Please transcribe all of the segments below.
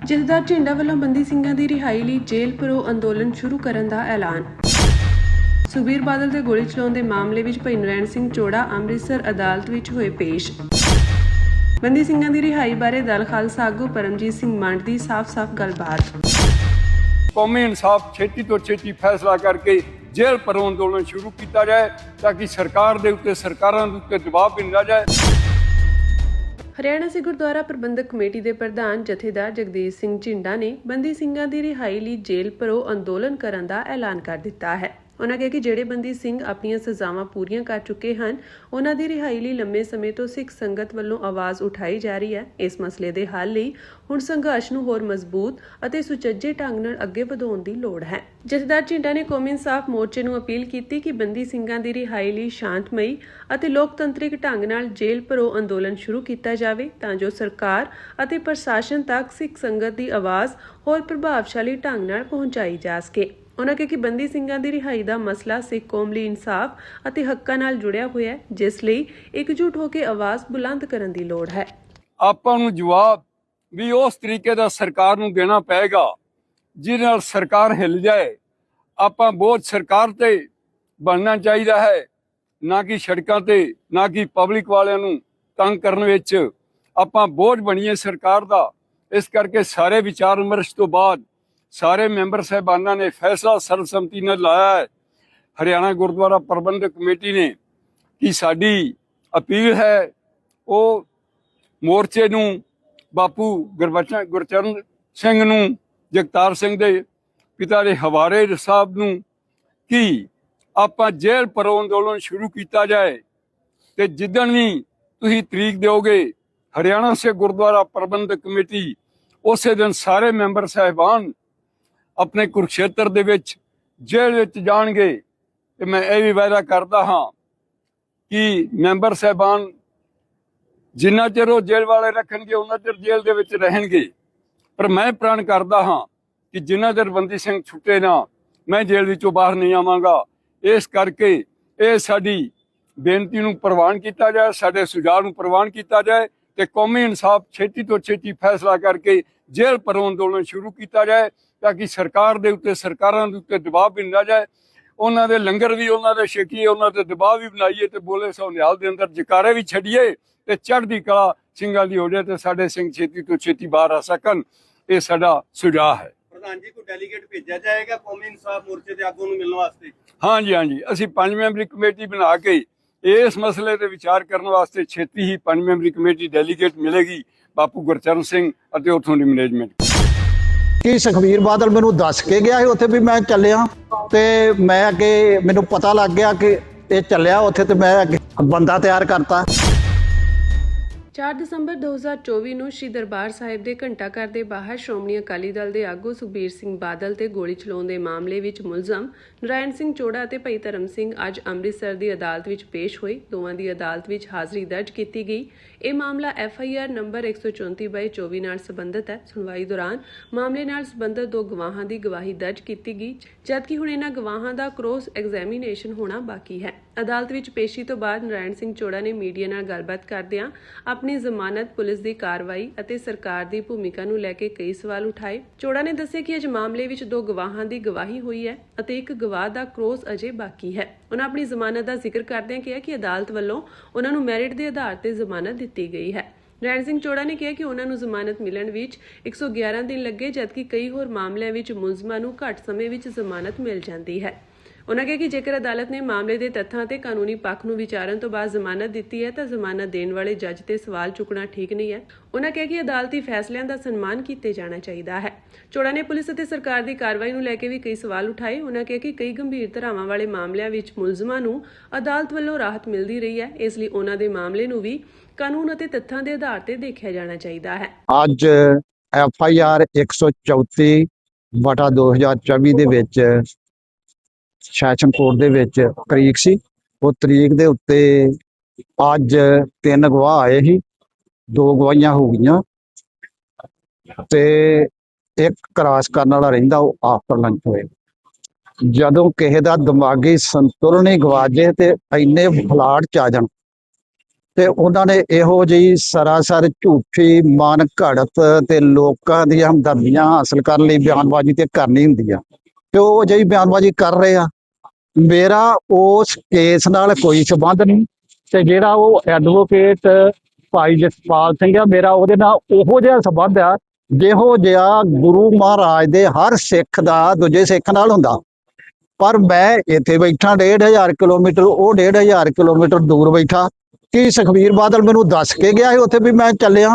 ਜਥੇਦਾਰ ਝਿੰਡਾ ਵੱਲੋਂ ਬੰਦੀ ਸਿੰਘਾਂ ਦੀ ਰਿਹਾਈ ਲਈ ਜੇਲ੍ਹ ਭਰੋ ਅੰਦੋਲਨ ਸ਼ੁਰੂ ਕਰਨ ਦਾ ਐਲਾਨ। ਸੁਖਬੀਰ ਬਾਦਲ ਦੇ ਗੋਲੀ ਚਲਾਉਣ ਦੇ ਮਾਮਲੇ ਵਿੱਚ ਭਾਈ ਨਰੈਣ ਸਿੰਘ ਚੋੜਾ ਅੰਮ੍ਰਿਤਸਰ ਅਦਾਲਤ ਵਿੱਚ ਹੋਏ ਪੇਸ਼। ਬੰਦੀ ਸਿੰਘਾਂ ਦੀ ਰਿਹਾਈ ਬਾਰੇ ਦਲ ਖਾਲਸਾ ਆਗੂ ਪਰਮਜੀਤ ਸਿੰਘ ਮੰਡ ਦੀ ਸਾਫ਼-ਸਾਫ਼ ਗੱਲਬਾਤ। ਕੌਮੀ ਇਨਸਾਫ ਛੇਤੀ ਤੋਂ ਛੇਤੀ ਫੈਸਲਾ ਕਰਕੇ ਜੇਲ੍ਹ ਭਰੋ ਅੰਦੋਲਨ ਸ਼ੁਰੂ ਕੀਤਾ ਜਾਏ ਤਾਂ ਕਿ ਸਰਕਾਰਾਂ ਦੇ ਉੱਤੇ ਦਬਾਅ ਬਣਾਇਆ ਜਾਏ। ਹਰਿਆਣਾ ਸਿੱਖ ਗੁਰਦੁਆਰਾ ਪ੍ਰਬੰਧਕ ਕਮੇਟੀ ਦੇ ਪ੍ਰਧਾਨ ਜਥੇਦਾਰ ਜਗਦੀਸ਼ ਸਿੰਘ ਝਿੰਡਾ ਨੇ ਬੰਦੀ ਸਿੰਘਾਂ ਦੀ ਰਿਹਾਈ ਲਈ ਜੇਲ੍ਹ ਭਰੋ ਅੰਦੋਲਨ ਕਰਨ ਦਾ ਐਲਾਨ ਕਰ ਦਿੱਤਾ ਹੈ। ਉਹਨਾਂ ਕਿਹਾ ਕਿ ਜਿਹੜੇ ਬੰਦੀ ਸਿੰਘ ਆਪਣੀਆਂ ਸਜ਼ਾਵਾਂ ਪੂਰੀਆਂ ਕਰ ਚੁੱਕੇ ਹਨ, ਉਹਨਾਂ ਦੀ ਰਿਹਾਈ ਲਈ ਲੰਮੇ ਸਮੇਂ ਤੋਂ ਸਿੱਖ ਸੰਗਤ ਵੱਲੋਂ ਆਵਾਜ਼ ਉਠਾਈ ਜਾ ਰਹੀ ਹੈ। ਇਸ ਮਸਲੇ ਦੇ ਹੱਲ ਲਈ ਹੁਣ ਸੰਘਰਸ਼ ਨੂੰ ਹੋਰ ਮਜ਼ਬੂਤ ਅਤੇ ਸੁਚੱਜੇ ਢੰਗ ਨਾਲ ਅੱਗੇ ਵਧਾਉਣ ਦੀ ਲੋੜ ਹੈ। ਜਥੇਦਾਰ ਝਿੰਡਾ ਨੇ ਕੌਮੀ ਇਨਸਾਫ ਮੋਰਚੇ ਨੂੰ ਅਪੀਲ ਕੀਤੀ ਕਿ ਬੰਦੀ ਸਿੰਘਾਂ ਦੀ ਰਿਹਾਈ ਲਈ ਸ਼ਾਂਤਮਈ ਅਤੇ ਲੋਕਤੰਤਰਿਕ ਢੰਗ ਨਾਲ ਜੇਲ੍ਹ ਭਰੋ ਅੰਦੋਲਨ ਸ਼ੁਰੂ ਕੀਤਾ ਜਾਵੇ ਤਾਂ ਜੋ ਸਰਕਾਰ ਅਤੇ ਪ੍ਰਸ਼ਾਸਨ ਤੱਕ ਸਿੱਖ ਸੰਗਤ ਦੀ ਆਵਾਜ਼ ਹੋਰ ਪ੍ਰਭਾਵਸ਼ਾਲੀ ਢੰਗ ਨਾਲ ਪਹੁੰਚਾਈ ਜਾ ਸਕੇ। ਉਹਨਾਂ ਕਿਹਾ ਕਿ ਬੰਦੀ ਸਿੰਘਾਂ ਦੀ ਰਿਹਾਈ ਦਾ ਮਸਲਾ ਸਿੱਖ ਕੌਮ ਲਈ ਇਨਸਾਫ ਅਤੇ ਹੱਕਾਂ ਨਾਲ ਜੁੜਿਆ ਹੋਇਆ ਹੈ, ਜਿਸ ਲਈ ਇਕਜੁੱਟ ਹੋ ਕੇ ਆਵਾਜ਼ ਬੁਲੰਦ ਕਰਨ ਦੀ ਲੋੜ ਹੈ। ਆਪਾਂ ਨੂੰ ਜਵਾਬ ਵੀ ਉਸ ਤਰੀਕੇ ਦਾ ਸਰਕਾਰ ਨੂੰ ਦੇਣਾ ਪਏਗਾ ਜਿਹਦੇ ਨਾਲ ਸਰਕਾਰ ਹਿੱਲ ਜਾਏ। ਆਪਾਂ ਬੋਝ ਸਰਕਾਰ ਤੇ ਬਣਨਾ ਚਾਹੀਦਾ ਹੈ, ਨਾ ਕਿ ਸੜਕਾਂ ਤੇ, ਨਾ ਕਿ ਪਬਲਿਕ ਵਾਲਿਆਂ ਨੂੰ ਤੰਗ ਕਰਨ ਵਿੱਚ ਆਪਾਂ ਬੋਝ ਬਣੀਏ ਸਰਕਾਰ ਦਾ। ਇਸ ਕਰਕੇ ਸਾਰੇ ਵਿਚਾਰ ਵਿਮਰਸ਼ ਤੋਂ ਬਾਅਦ ਸਾਰੇ ਮੈਂਬਰ ਸਾਹਿਬਾਨਾਂ ਨੇ ਫੈਸਲਾ ਸਰਬਸੰਮਤੀ ਨਾਲ ਲਾਇਆ ਹੈ। ਹਰਿਆਣਾ ਗੁਰਦੁਆਰਾ ਪ੍ਰਬੰਧਕ ਕਮੇਟੀ ਨੇ ਕਿ ਸਾਡੀ ਅਪੀਲ ਹੈ ਉਹ ਮੋਰਚੇ ਨੂੰ ਬਾਪੂ ਗੁਰਚਰਨ ਸਿੰਘ ਨੂੰ, ਜਗਤਾਰ ਸਿੰਘ ਦੇ ਪਿਤਾ ਦੇ ਹਵਾਰੇ ਸਾਹਿਬ ਨੂੰ ਕਿ ਆਪਾਂ ਜੇਲ੍ਹ ਭਰੋ ਅੰਦੋਲਨ ਸ਼ੁਰੂ ਕੀਤਾ ਜਾਏ ਤੇ ਜਿੱਦਣ ਵੀ ਤੁਸੀਂ ਤਰੀਕ ਦਿਓਗੇ ਹਰਿਆਣਾ ਸੇ ਗੁਰਦੁਆਰਾ ਪ੍ਰਬੰਧਕ ਕਮੇਟੀ ਉਸੇ ਦਿਨ ਸਾਰੇ ਮੈਂਬਰ ਸਾਹਿਬਾਨ ਆਪਣੇ ਕੁਰੂਕਸ਼ੇਤਰ ਦੇ ਵਿੱਚ ਜੇਲ੍ਹ ਵਿੱਚ ਜਾਣਗੇ। ਤੇ ਮੈਂ ਇਹ ਵੀ ਵਾਅਦਾ ਕਰਦਾ ਹਾਂ ਕਿ ਮੈਂਬਰ ਸਾਹਿਬਾਨ ਜਿੰਨਾ ਚਿਰ ਉਹ ਜੇਲ੍ਹ ਵਾਲੇ ਰੱਖਣਗੇ ਉਹਨਾਂ ਚਿਰ ਜੇਲ੍ਹ ਦੇ ਵਿੱਚ ਰਹਿਣਗੇ। ਪਰ ਮੈਂ ਪ੍ਰਣ ਕਰਦਾ ਹਾਂ ਕਿ ਜਿੰਨਾ ਚਿਰ ਬੰਦੀ ਸਿੰਘ ਛੁੱਟੇ ਨਾ, ਮੈਂ ਜੇਲ੍ਹ ਵਿੱਚੋਂ ਬਾਹਰ ਨਹੀਂ ਆਵਾਂਗਾ। ਇਸ ਕਰਕੇ ਇਹ ਸਾਡੀ ਬੇਨਤੀ ਨੂੰ ਪ੍ਰਵਾਨ ਕੀਤਾ ਜਾਏ, ਸਾਡੇ ਸੁਝਾਅ ਨੂੰ ਪ੍ਰਵਾਨ ਕੀਤਾ ਜਾਏ ਤੇ ਕੌਮੀ ਇਨਸਾਫ ਛੇਤੀ ਤੋਂ ਛੇਤੀ ਫੈਸਲਾ ਕਰਕੇ ਜੇਲ੍ਹ ਭਰੋ ਅੰਦੋਲਨ ਸ਼ੁਰੂ ਕੀਤਾ ਜਾਏ ਤਾਂ ਕਿ ਸਰਕਾਰਾਂ ਦੇ ਉੱਤੇ ਦਬਾਅ ਬਣਾਇਆ ਜਾਏ। ਉਹਨਾਂ ਦੇ ਲੰਗਰ ਵੀ ਉਹਨਾਂ ਦੇ ਛਕੀਏ, ਉਹਨਾਂ ਤੇ ਦਬਾਅ ਵੀ ਬਣਾਈਏ ਤੇ ਬੋਲੇ ਸੋ ਨਿਹਾਲ ਦੇ ਅੰਦਰ ਜਕਾਰੇ ਵੀ ਛੱਡੀਏ ਤੇ ਚੜ੍ਹਦੀ ਕਲਾ ਸਿੰਘਾਂ ਦੀ ਹੋ ਜਾਏ ਤੇ ਸਾਡੇ ਸਿੰਘ ਛੇਤੀ ਤੋਂ ਛੇਤੀ ਬਾਹਰ ਆ ਸਕਣ। ਇਹ ਸਾਡਾ ਸੁਝਾਅ ਹੈ। ਪ੍ਰਧਾਨ ਜੀ, ਕੋਈ ਡੈਲੀਗੇਟ ਭੇਜਿਆ ਜਾਏਗਾ ਕੌਮੀ ਇਨਸਾਫ ਮੋਰਚੇ ਦੇ ਆਗੂ ਨੂੰ ਮਿਲਣ ਵਾਸਤੇ? ਹਾਂਜੀ, ਅਸੀਂ 5 ਮੈਂਬਰੀ ਕਮੇਟੀ ਬਣਾ ਕੇ ਇਸ ਮਸਲੇ ਤੇ ਵਿਚਾਰ ਕਰਨ ਵਾਸਤੇ ਛੇਤੀ ਹੀ 5 ਮੈਂਬਰੀ ਕਮੇਟੀ ਡੈਲੀਗੇਟ ਮਿਲੇਗੀ ਬਾਪੂ ਗੁਰਚਰਨ ਸਿੰਘ ਅਤੇ ਉੱਥੋਂ ਦੀ ਮੈਨੇਜਮੈਂਟ। ਕਿ ਸੁਖਬੀਰ ਬਾਦਲ ਮੈਨੂੰ ਦੱਸ ਕੇ ਗਿਆ ਸੀ ਉੱਥੇ ਵੀ ਮੈਂ ਚੱਲਿਆ ਤੇ ਮੈਂ ਅੱਗੇ ਮੈਨੂੰ ਪਤਾ ਲੱਗ ਗਿਆ ਕਿ ਇਹ ਚੱਲਿਆ ਉੱਥੇ ਤੇ ਮੈਂ ਅੱਗੇ ਬੰਦਾ ਤਿਆਰ ਕਰਤਾ। 4 ਦਸੰਬਰ 2024 ਨੂੰ ਸ਼੍ਰੀ ਦਰਬਾਰ ਸਾਹਿਬ ਦੇ ਘੰਟਾ ਘਰ ਦੇ ਬਾਹਰ ਸ਼੍ਰੋਮਣੀ ਅਕਾਲੀ ਦਲ ਦੇ ਆਗੂ ਸੁਖਬੀਰ ਸਿੰਘ ਬਾਦਲ ਤੇ ਗੋਲੀ ਚਲਾਉਣ ਦੇ ਮਾਮਲੇ ਵਿੱਚ ਮੁਲਜ਼ਮ ਨਰੈਣ ਸਿੰਘ ਚੋੜਾ ਅਤੇ ਭਾਈ ਧਰਮ ਸਿੰਘ ਅੱਜ ਅੰਮ੍ਰਿਤਸਰ ਦੀ ਅਦਾਲਤ ਵਿੱਚ ਪੇਸ਼ ਹੋਏ। ਦੋਵਾਂ ਦੀ ਅਦਾਲਤ ਵਿੱਚ ਹਾਜ਼ਰੀ ਦਰਜ ਕੀਤੀ ਗਈ। ਇਹ ਮਾਮਲਾ FIR ਨੰਬਰ 134/24 ਨਾਲ ਸੰਬੰਧਿਤ ਹੈ। ਸੁਣਵਾਈ ਦੌਰਾਨ ਮਾਮਲੇ ਨਾਲ ਸੰਬੰਧਿਤ 2 ਗਵਾਹਾਂ ਦੀ ਗਵਾਹੀ ਦਰਜ ਕੀਤੀ ਗਈ, ਜਦਕਿ ਹੁਣ ਇਹਨਾਂ ਗਵਾਹਾਂ ਦਾ ਕ੍ਰੋਸ ਐਗਜ਼ਾਮੀਨੇਸ਼ਨ ਹੋਣਾ ਬਾਕੀ ਹੈ। ਅਦਾਲਤ ਵਿੱਚ ਪੇਸ਼ੀ ਤੋਂ ਬਾਅਦ ਨਰੈਣ ਸਿੰਘ ਚੋੜਾ ਨੇ ਮੀਡੀਆ ਨਾਲ ਗੱਲਬਾਤ ਕਰਦਿਆਂ ਆਪਣੀ ਜ਼ਮਾਨਤ, ਪੁਲਿਸ ਦੀ ਕਾਰਵਾਈ ਅਤੇ ਸਰਕਾਰ ਦੀ ਭੂਮਿਕਾ ਨੂੰ ਲੈ ਕੇ ਕਈ ਸਵਾਲ ਉਠਾਏ। ਚੋੜਾ ਨੇ ਦੱਸਿਆ ਕਿ ਅੱਜ ਮਾਮਲੇ ਵਿੱਚ 2 ਗਵਾਹਾਂ ਦੀ ਗਵਾਹੀ ਹੋਈ ਹੈ ਅਤੇ 1 ਗਵਾਹ ਦਾ ਕ੍ਰੋਸ ਅਜੇ ਬਾਕੀ ਹੈ। ਉਹਨਾਂ ਆਪਣੀ ਜ਼ਮਾਨਤ ਦਾ ਜ਼ਿਕਰ ਕਰਦਿਆਂ ਕਿਹਾ ਕਿ ਅਦਾਲਤ ਵੱਲੋਂ ਉਹਨਾਂ ਨੂੰ ਮੈਰਿਟ ਦੇ ਆਧਾਰ ਤੇ ਜ਼ਮਾਨਤ ਦਿੱਤੀ ਗਈ ਹੈ। ਨਰੈਣ ਸਿੰਘ ਚੋੜਾ ਨੇ ਕਿਹਾ ਕਿ ਉਹਨਾਂ ਨੂੰ ਜ਼ਮਾਨਤ ਮਿਲਣ ਵਿੱਚ 111 ਦਿਨ ਲੱਗੇ, ਜਦਕਿ ਕਈ ਹੋਰ ਮਾਮਲਿਆਂ ਵਿੱਚ ਮੁਲਜ਼ਮਾਂ ਨੂੰ ਘੱਟ ਸਮੇਂ ਵਿੱਚ ਜ਼ਮਾਨਤ ਮਿਲ ਜਾਂਦੀ ਹੈ। ਉਹਨਾਂ ਕਿਹਾ ਕਿ ਜੇਕਰ ਅਦਾਲਤ ਨੇ ਮਾਮਲੇ ਦੇ ਤੱਥਾਂ ਤੇ ਕਾਨੂੰਨੀ ਪੱਖ ਨੂੰ ਵਿਚਾਰਨ ਤੋਂ ਬਾਅਦ ਜ਼ਮਾਨਤ ਦਿੱਤੀ ਹੈ ਤਾਂ ਜ਼ਮਾਨਤ ਦੇਣ ਵਾਲੇ ਜੱਜ ਤੇ ਸਵਾਲ ਚੁੱਕਣਾ ਠੀਕ ਨਹੀਂ ਹੈ। ਉਹਨਾਂ ਕਿਹਾ ਕਿ ਅਦਾਲਤੀ ਫੈਸਲਿਆਂ ਦਾ ਸਨਮਾਨ ਕੀਤੇ ਜਾਣਾ ਚਾਹੀਦਾ ਹੈ। ਚੋੜਾ ਨੇ ਪੁਲਿਸ ਅਤੇ ਸਰਕਾਰ ਦੀ ਕਾਰਵਾਈ ਨੂੰ ਲੈ ਕੇ ਵੀ ਕਈ ਸਵਾਲ ਉਠਾਏ। ਉਹਨਾਂ ਕਿਹਾ ਕਿ ਕਈ ਗੰਭੀਰ ਧਾਰਾਵਾਂ ਵਾਲੇ ਮਾਮਲਿਆਂ ਵਿੱਚ ਮੁਲਜ਼ਮਾਂ ਨੂੰ ਅਦਾਲਤ ਵੱਲੋਂ ਰਾਹਤ ਮਿਲਦੀ ਰਹੀ ਹੈ, ਇਸ ਲਈ ਉਹਨਾਂ ਦੇ ਮਾਮਲੇ ਨੂੰ ਵੀ ਕਾਨੂੰਨ ਅਤੇ ਤੱਥਾਂ ਦੇ ਆਧਾਰ ਤੇ ਦੇਖਿਆ ਜਾਣਾ ਚਾਹੀਦਾ ਹੈ। ਅੱਜ FIR 134/2024 ਦੇ ਵਿੱਚ ਸੈਸ਼ਨ ਕੋਰਟ ਦੇ ਵਿੱਚ ਤਰੀਕ ਸੀ। ਉਹ ਤਰੀਕ ਦੇ ਉੱਤੇ ਅੱਜ 3 ਗਵਾਹ ਆਏ ਸੀ, 2 ਗਵਾਹੀਆਂ ਹੋ ਗਈਆਂ ਤੇ 1 ਕ੍ਰਾਸ ਕਰਨ ਵਾਲਾ ਰਹਿੰਦਾ, ਉਹ ਆਫਟਰ ਲੰਚ ਹੋਏ। ਜਦੋਂ ਕਿਸੇ ਦਾ ਦਿਮਾਗੀ ਸੰਤੁਲਨ ਹੀ ਗਵਾ ਜੇ ਤੇ ਇੰਨੇ ਫਲਾਟ ਚ ਆ ਜਾਣ ਤੇ ਉਹਨਾਂ ਨੇ ਇਹੋ ਜਿਹੀ ਸਰਾਸਰ ਝੂਠੀ ਮਨ ਘੜਤ ਤੇ ਲੋਕਾਂ ਦੀਆਂ ਹਮਦਰਦੀਆਂ ਹਾਸਲ ਕਰਨ ਲਈ ਬਿਆਨਬਾਜ਼ੀ ਤੇ ਕਰਨੀ ਹੁੰਦੀ ਆ, ਤੇ ਉਹ ਜਿਹੀ ਬਿਆਨਬਾਜ਼ੀ ਕਰ ਰਹੇ ਆ। ਮੇਰਾ ਉਸ ਕੇਸ ਨਾਲ ਕੋਈ ਸੰਬੰਧ ਨਹੀਂ, ਤੇ ਜਿਹੜਾ ਉਹ ਐਡਵੋਕੇਟ ਭਾਈ ਜਸਪਾਲ ਸਿੰਘ ਆ, ਮੇਰਾ ਉਹਦੇ ਨਾਲ ਉਹੋ ਜਿਹਾ ਸੰਬੰਧ ਆ ਜਿਹੋ ਜਿਹਾ ਗੁਰੂ ਮਹਾਰਾਜ ਦੇ ਹਰ ਸਿੱਖ ਦਾ ਦੂਜੇ ਸਿੱਖ ਨਾਲ ਹੁੰਦਾ। ਪਰ ਮੈਂ ਇੱਥੇ ਬੈਠਾ 1500 ਕਿਲੋਮੀਟਰ, ਉਹ 1500 ਕਿਲੋਮੀਟਰ ਦੂਰ ਬੈਠਾ। ਕਿ ਸੁਖਬੀਰ ਬਾਦਲ ਮੈਨੂੰ ਦੱਸ ਕੇ ਗਿਆ ਸੀ ਉੱਥੇ ਵੀ ਮੈਂ ਚੱਲਿਆ,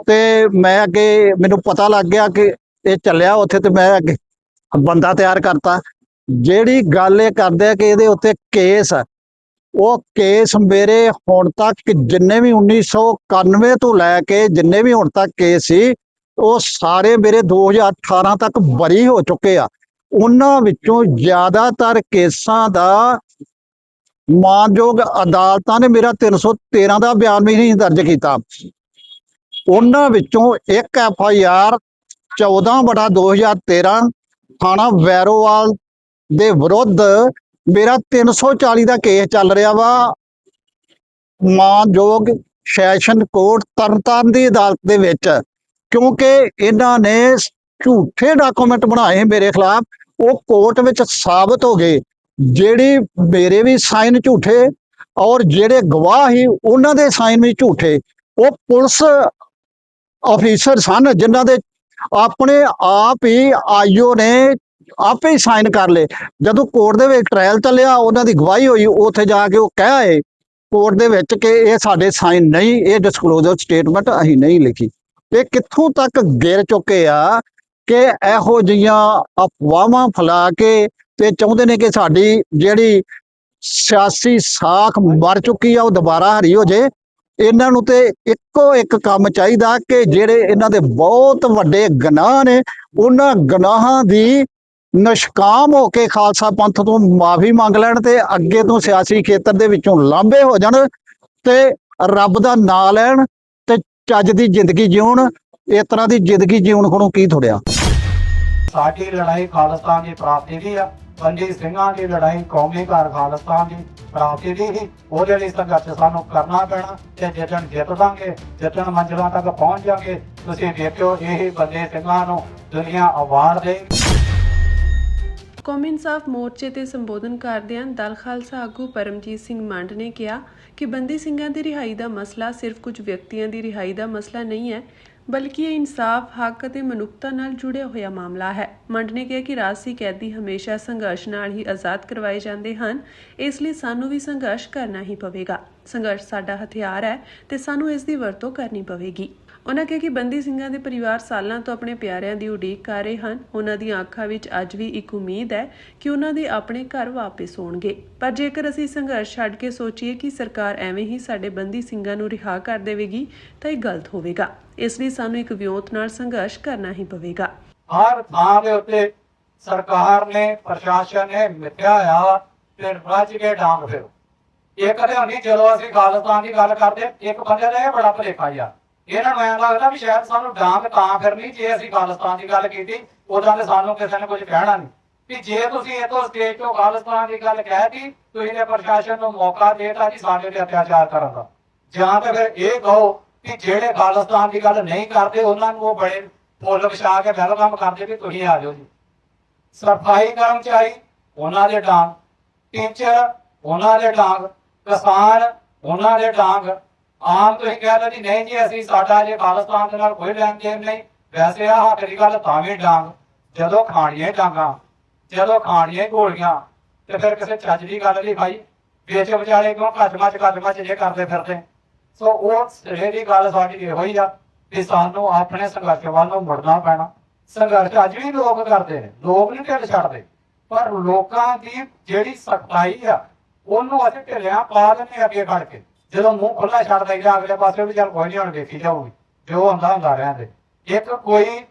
ਤੇ ਮੈਂ ਅੱਗੇ ਮੈਨੂੰ ਪਤਾ ਲੱਗ ਗਿਆ ਕਿ ਇਹ ਚੱਲਿਆ ਉੱਥੇ, ਤੇ ਮੈਂ ਅੱਗੇ ਬੰਦਾ ਤਿਆਰ ਕਰਤਾ। ਜਿਹੜੀ ਗੱਲ ਇਹ ਕਰਦੇ ਆ ਕਿ ਇਹਦੇ ਉੱਤੇ ਕੇਸ, ਉਹ ਕੇਸ ਮੇਰੇ ਹੁਣ ਤੱਕ ਜਿੰਨੇ ਵੀ 1991 ਤੋਂ ਲੈ ਕੇ ਜਿੰਨੇ ਵੀ ਹੁਣ ਤੱਕ ਕੇਸ ਸੀ, ਉਹ ਸਾਰੇ ਮੇਰੇ 2018 ਤੱਕ ਬਰੀ ਹੋ ਚੁੱਕੇ ਆ। ਉਹਨਾਂ ਵਿੱਚੋਂ ਜ਼ਿਆਦਾਤਰ ਕੇਸਾਂ ਦਾ ਮਾਨਯੋਗ ਅਦਾਲਤਾਂ ਨੇ ਮੇਰਾ 313 ਦਾ ਬਿਆਨ ਵੀ ਨਹੀਂ ਦਰਜ ਕੀਤਾ। ਉਹਨਾਂ ਵਿੱਚੋਂ ਇੱਕ FIR 14/2013 ਥਾਣਾ ਵੈਰੋਵਾਲ ਦੇ ਵਿਰੁੱਧ ਮੇਰਾ 340 ਦਾ ਕੇਸ ਚੱਲ ਰਿਹਾ ਵਾ ਮਾਨਯੋਗ ਸੈਸ਼ਨ ਕੋਰਟ ਤਰਨਤਾਰਨ ਦੀ ਅਦਾਲਤ ਦੇ ਵਿੱਚ, ਕਿਉਂਕਿ ਇਹਨਾਂ ਨੇ ਝੂਠੇ ਡਾਕੂਮੈਂਟ ਬਣਾਏ ਮੇਰੇ ਖਿਲਾਫ। ਉਹ ਕੋਰਟ ਵਿੱਚ ਸਾਬਤ ਹੋ ਗਏ। ਜਿਹੜੀ ਮੇਰੇ ਵੀ ਸਾਈਨ ਝੂਠੇ, ਔਰ ਜਿਹੜੇ ਗਵਾਹ ਸੀ ਉਹਨਾਂ ਦੇ ਸਾਈਨ ਵੀ ਝੂਠੇ। ਉਹ ਪੁਲਿਸ ਅਫੀਸਰ ਸਨ ਜਿਨ੍ਹਾਂ ਦੇ ਆਪਣੇ ਆਪ ਹੀ ਆਈਓ ਨੇ ਆਪੇ ਹੀ ਸਾਈਨ ਕਰ ਲਏ। ਜਦੋਂ ਕੋਰਟ ਦੇ ਵਿੱਚ ਟ੍ਰਾਇਲ ਚੱਲਿਆ, ਉਹਨਾਂ ਦੀ ਗਵਾਹੀ ਹੋਈ, ਉੱਥੇ ਜਾ ਕੇ ਉਹ ਕਹਿ ਆਏ ਕੋਰਟ ਦੇ ਵਿੱਚ ਕਿ ਇਹ ਸਾਡੇ ਸਾਈਨ ਨਹੀਂ, ਇਹ ਡਿਸਕਲੋਜ਼ਰ ਸਟੇਟਮੈਂਟ ਅਸੀਂ ਨਹੀਂ ਲਿਖੀ। ਇਹ ਕਿੱਥੋਂ ਤੱਕ ਗਿਰ ਚੁੱਕੇ ਆ ਕਿ ਇਹੋ ਜਿਹੀਆਂ ਅਫਵਾਹਾਂ ਫੈਲਾ ਕੇ ਤੇ ਚਾਹੁੰਦੇ ਨੇ ਕਿ ਸਾਡੀ ਜਿਹੜੀ ਸਿਆਸੀ ਸਾਖ ਮਰ ਚੁੱਕੀ ਆ ਉਹ ਦੁਬਾਰਾ ਹਰੀ ਹੋ ਜੇ। ਇਹਨਾਂ ਨੂੰ ਤੇ ਇੱਕੋ ਇੱਕ ਕੰਮ ਚਾਹੀਦਾ ਕਿ ਜਿਹੜੇ ਇਹਨਾਂ ਦੇ ਬਹੁਤ ਵੱਡੇ ਗੁਨਾਹ ਨੇ, ਉਹਨਾਂ ਗੁਨਾਹਾਂ ਦੀ ਨਿਸ਼ਕਾਮ ਹੋ ਕੇ ਖਾਲਸਾ ਪੰਥ ਤੋਂ ਮਾਫੀ ਮੰਗ ਲੈਣ ਤੇ ਅੱਗੇ ਤੋਂ ਸਿਆਸੀ ਖੇਤਰ ਦੇ ਵਿੱਚੋਂ ਲਾਂਭੇ ਹੋ ਜਾਣ ਤੇ ਰੱਬ ਦਾ ਨਾਂ ਲੈਣ ਤੇ ਚੱਜ ਦੀ ਜ਼ਿੰਦਗੀ ਜਿਉਣ। ਇਸ ਤਰ੍ਹਾਂ ਦੀ ਜ਼ਿੰਦਗੀ ਜਿਉਣ ਕੋਲੋਂ ਕੀ ਥੋੜਿਆ। ਸਾਡੀ ਲੜਾਈ ਖਾਲਿਸਤਾਨ ਦੀ ਪ੍ਰਾਪਤੀ ਦੀ ਆ। ਬੰਦੀ ਸਿੰਘਾਂ ਦੀ ਲੜਾਈ ਕੌਮੀ ਘਰ ਖਾਲਿਸਤਾਨ ਦੀ ਪ੍ਰਾਪਤੀ ਦੀ ਹੀ। ਉਹਦੇ ਲਈ ਸੰਘਰਸ਼ ਸਾਨੂੰ ਕਰਨਾ ਪੈਣਾ ਤੇ ਜਿੱਦਣ ਜਿੱਤ ਦਾਂਗੇ, ਜਿੱਦਣ ਮੰਜ਼ਿਲਾਂ ਤੱਕ ਪਹੁੰਚ ਜਾਗੇ, ਤੁਸੀਂ ਵੇਖਿਓ ਇਹ ਬੰਦੇ ਸਿੰਘਾਂ ਨੂੰ ਦੁਨੀਆ ਅਵਾਰਡ ਦੇ। ਕੌਮੀ ਇਨਸਾਫ ਮੋਰਚੇ ਤੇ ਸੰਬੋਧਨ ਕਰਦਿਆਂ ਦਲ ਖਾਲਸਾ ਆਗੂ ਪਰਮਜੀਤ ਸਿੰਘ ਮੰਡ ਨੇ ਕਿਹਾ ਕਿ ਬੰਦੀ ਸਿੰਘਾਂ ਦੀ ਰਿਹਾਈ ਦਾ ਮਸਲਾ ਸਿਰਫ ਕੁਝ ਵਿਅਕਤੀਆਂ ਦੀ ਰਿਹਾਈ ਦਾ ਮਸਲਾ ਨਹੀਂ ਹੈ, ਬਲਕਿ ਇਹ ਇਨਸਾਫ, ਹੱਕ ਅਤੇ ਮਨੁੱਖਤਾ ਨਾਲ ਜੁੜਿਆ ਹੋਇਆ ਮਾਮਲਾ ਹੈ। ਮੰਡ ਨੇ ਕਿਹਾ ਕਿ ਰਾਜਸੀ ਕੈਦੀ ਹਮੇਸ਼ਾ ਸੰਘਰਸ਼ ਨਾਲ ਹੀ ਆਜ਼ਾਦ ਕਰਵਾਏ ਜਾਂਦੇ ਹਨ, ਇਸ ਲਈ ਸਾਨੂੰ ਵੀ ਸੰਘਰਸ਼ ਕਰਨਾ ਹੀ ਪਵੇਗਾ। ਸੰਘਰਸ਼ ਸਾਡਾ ਹਥਿਆਰ ਹੈ ਤੇ ਸਾਨੂੰ ਇਸ ਦੀ ਵਰਤੋਂ ਕਰਨੀ ਪਵੇਗੀ। ਉਹਨਾਂ ਕਿਹਾ ਕਿ ਬੰਦੀ ਸਿੰਘਾਂ ਦੇ ਪਰਿਵਾਰ ਸਾਲਾਂ ਤੋਂ ਆਪਣੇ ਪਿਆਰਿਆਂ ਦੀ ਉਡੀਕ ਕਰ ਰਹੇ ਹਨ। ਉਹਨਾਂ ਦੀਆਂ ਅੱਖਾਂ ਵਿੱਚ ਅੱਜ ਵੀ ਇੱਕ ਉਮੀਦ ਹੈ ਕਿ ਉਹਨਾਂ ਦੇ ਆਪਣੇ ਘਰ ਵਾਪਸ ਹੋਣਗੇ। ਪਰ ਜੇਕਰ ਅਸੀਂ ਸੰਘਰਸ਼ ਛੱਡ ਕੇ ਸੋਚੀਏ ਕਿ ਸਰਕਾਰ ਐਵੇਂ ਹੀ ਸਾਡੇ ਬੰਦੀ ਸਿੰਘਾਂ ਨੂੰ ਰਿਹਾ ਕਰ ਦੇਵੇਗੀ ਤਾਂ ਇਹ ਗਲਤ ਹੋਵੇਗਾ। ਇਸ ਲਈ ਸਾਨੂੰ ਇੱਕ ਵਿਉਂਤ ਨਾਲ ਸੰਘਰਸ਼ ਕਰਨਾ ਹੀ ਪਵੇਗਾ। ਹਰ ਥਾਂ ਦੇ ਉੱਤੇ ਸਰਕਾਰ ਨੇ, ਪ੍ਰਸ਼ਾਸਨ ਨੇ ਮਿੱਥਿਆ ਆ ਤੇ ਰੱਜ ਕੇ ਡਾਂਗ ਫਿਰੋ। ਇਹ ਕਦੇ ਨਹੀਂ ਜਦੋਂ ਅਸੀਂ ਖਾਲਿਸਤਾਨ ਦੀ ਗੱਲ ਕਰਦੇ, ਇੱਕ ਬੰਦੇ ਦਾ ਇਹ ਬੜਾ ਭੁਲੇਖਾ ਆ। ਇਹਨਾਂ ਨੂੰ ਐਂ ਲੱਗਦਾ ਵੀ ਸ਼ਾਇਦ ਸਾਨੂੰ ਡਾਂਗ ਤਾਂ ਫਿਰਨੀ ਜੇ ਅਸੀਂ ਖਾਲਿਸਤਾਨ ਦੀ ਗੱਲ ਕੀਤੀ, ਉਦਾਂ ਤੇ ਸਾਨੂੰ ਕਿਸੇ ਨੇ ਕੁਝ ਕਹਿਣਾ ਨਹੀਂ। ਵੀ ਜੇ ਤੁਸੀਂ ਇਹ ਤੋਂ ਸਟੇਜ ਤੋਂ ਖਾਲਿਸਤਾਨ ਦੀ ਗੱਲ ਕਹਿਤੀ, ਤੁਸੀਂ ਨੇ ਪ੍ਰਸ਼ਾਸਨ ਨੂੰ ਮੌਕਾ ਦੇਤਾ ਜੀ ਸਾਡੇ ਤੇ ਅਤਿਆਚਾਰ ਕਰਨ ਦਾ। ਜਾਂ ਤਾਂ ਫਿਰ ਇਹ ਕਹੋ ਕਿ ਜਿਹੜੇ ਖਾਲਿਸਤਾਨ ਦੀ ਗੱਲ ਨਹੀਂ ਕਰਦੇ ਉਹਨਾਂ ਨੂੰ ਉਹ ਬੜੇ ਫੁੱਲ ਵਿਛਾ ਕੇ ਵੈਲਕਮ ਕਰਦੇ ਵੀ ਤੁਸੀਂ ਆ ਜਾਓ ਜੀ। ਸਫਾਈ ਕਰਮਚਾਰੀ ਉਹਨਾਂ ਦੇ ਡਾਂਗ, ਟੀਚਰ ਉਹਨਾਂ ਦੇ ਡਾਂਗ, ਕਿਸਾਨ ਉਹਨਾਂ ਦੇ ਡਾਂਗ। ਆਮ ਤੁਸੀਂ ਕਹਿੰਦੇ ਜੀ ਨਹੀਂ ਜੀ ਅਸੀਂ ਸਾਡਾ ਜੇ ਖਾਲਿਸਤਾਨ ਦੇ ਨਾਲ ਕੋਈ ਲੈਣ ਦੇਣ ਨਹੀਂ, ਵੈਸੇ ਆ ਹੱਕ ਦੀ ਗੱਲ ਤਾਂ ਵੀ ਡਾਂਗ। ਜਦੋਂ ਖਾਣੀਆਂ ਡਾਂਗਾਂ, ਜਦੋਂ ਖਾਣੀਆਂ ਗੋਲੀਆਂ, ਤੇ ਫਿਰ ਕਿਸੇ ਚੱਜ ਦੀ ਗੱਲ ਨਹੀਂ ਭਾਈ। ਵਿੱਚ ਵਿਚਾਲੇ ਕਿਉਂ ਕੱਜ-ਮੱਚ ਜੇ ਕਰਦੇ ਫਿਰਦੇ। ਸੋ ਉਹ ਸਿਰੇ ਦੀ ਗੱਲ ਸਾਡੀ ਇਹੋ ਹੀ ਆ ਕਿ ਸਾਨੂੰ ਆਪਣੇ ਸੰਘਰਸ਼ ਵੱਲ ਨੂੰ ਮੁੜਨਾ ਪੈਣਾ। ਸੰਘਰਸ਼ ਅੱਜ ਵੀ ਲੋਕ ਕਰਦੇ ਨੇ, ਲੋਕ ਨਹੀਂ ਢਿੱਲ ਛੱਡਦੇ, ਪਰ ਲੋਕਾਂ ਦੀ ਜਿਹੜੀ ਸਖਤਾਈ ਆ ਉਹਨੂੰ ਅਸੀਂ ਢਿੱਲਿਆਂ ਪਾ ਦਿੰਦੇ ਅੱਗੇ ਖੜ ਕੇ। ਜਦੋਂ ਮੂੰਹ ਖੁੱਲਾ ਛੱਡ ਦਈਦਾ ਅਗਲੇ ਪਾਸੇ ਵੀ ਚੱਲ ਕੋਈ ਨਹੀਂ ਹੁਣ ਦੇਖੀ ਜਾਊਗੀ, ਜੋ ਹੁੰਦਾ ਰਹਿੰਦੇ। ਇੱਕ ਕੋਈ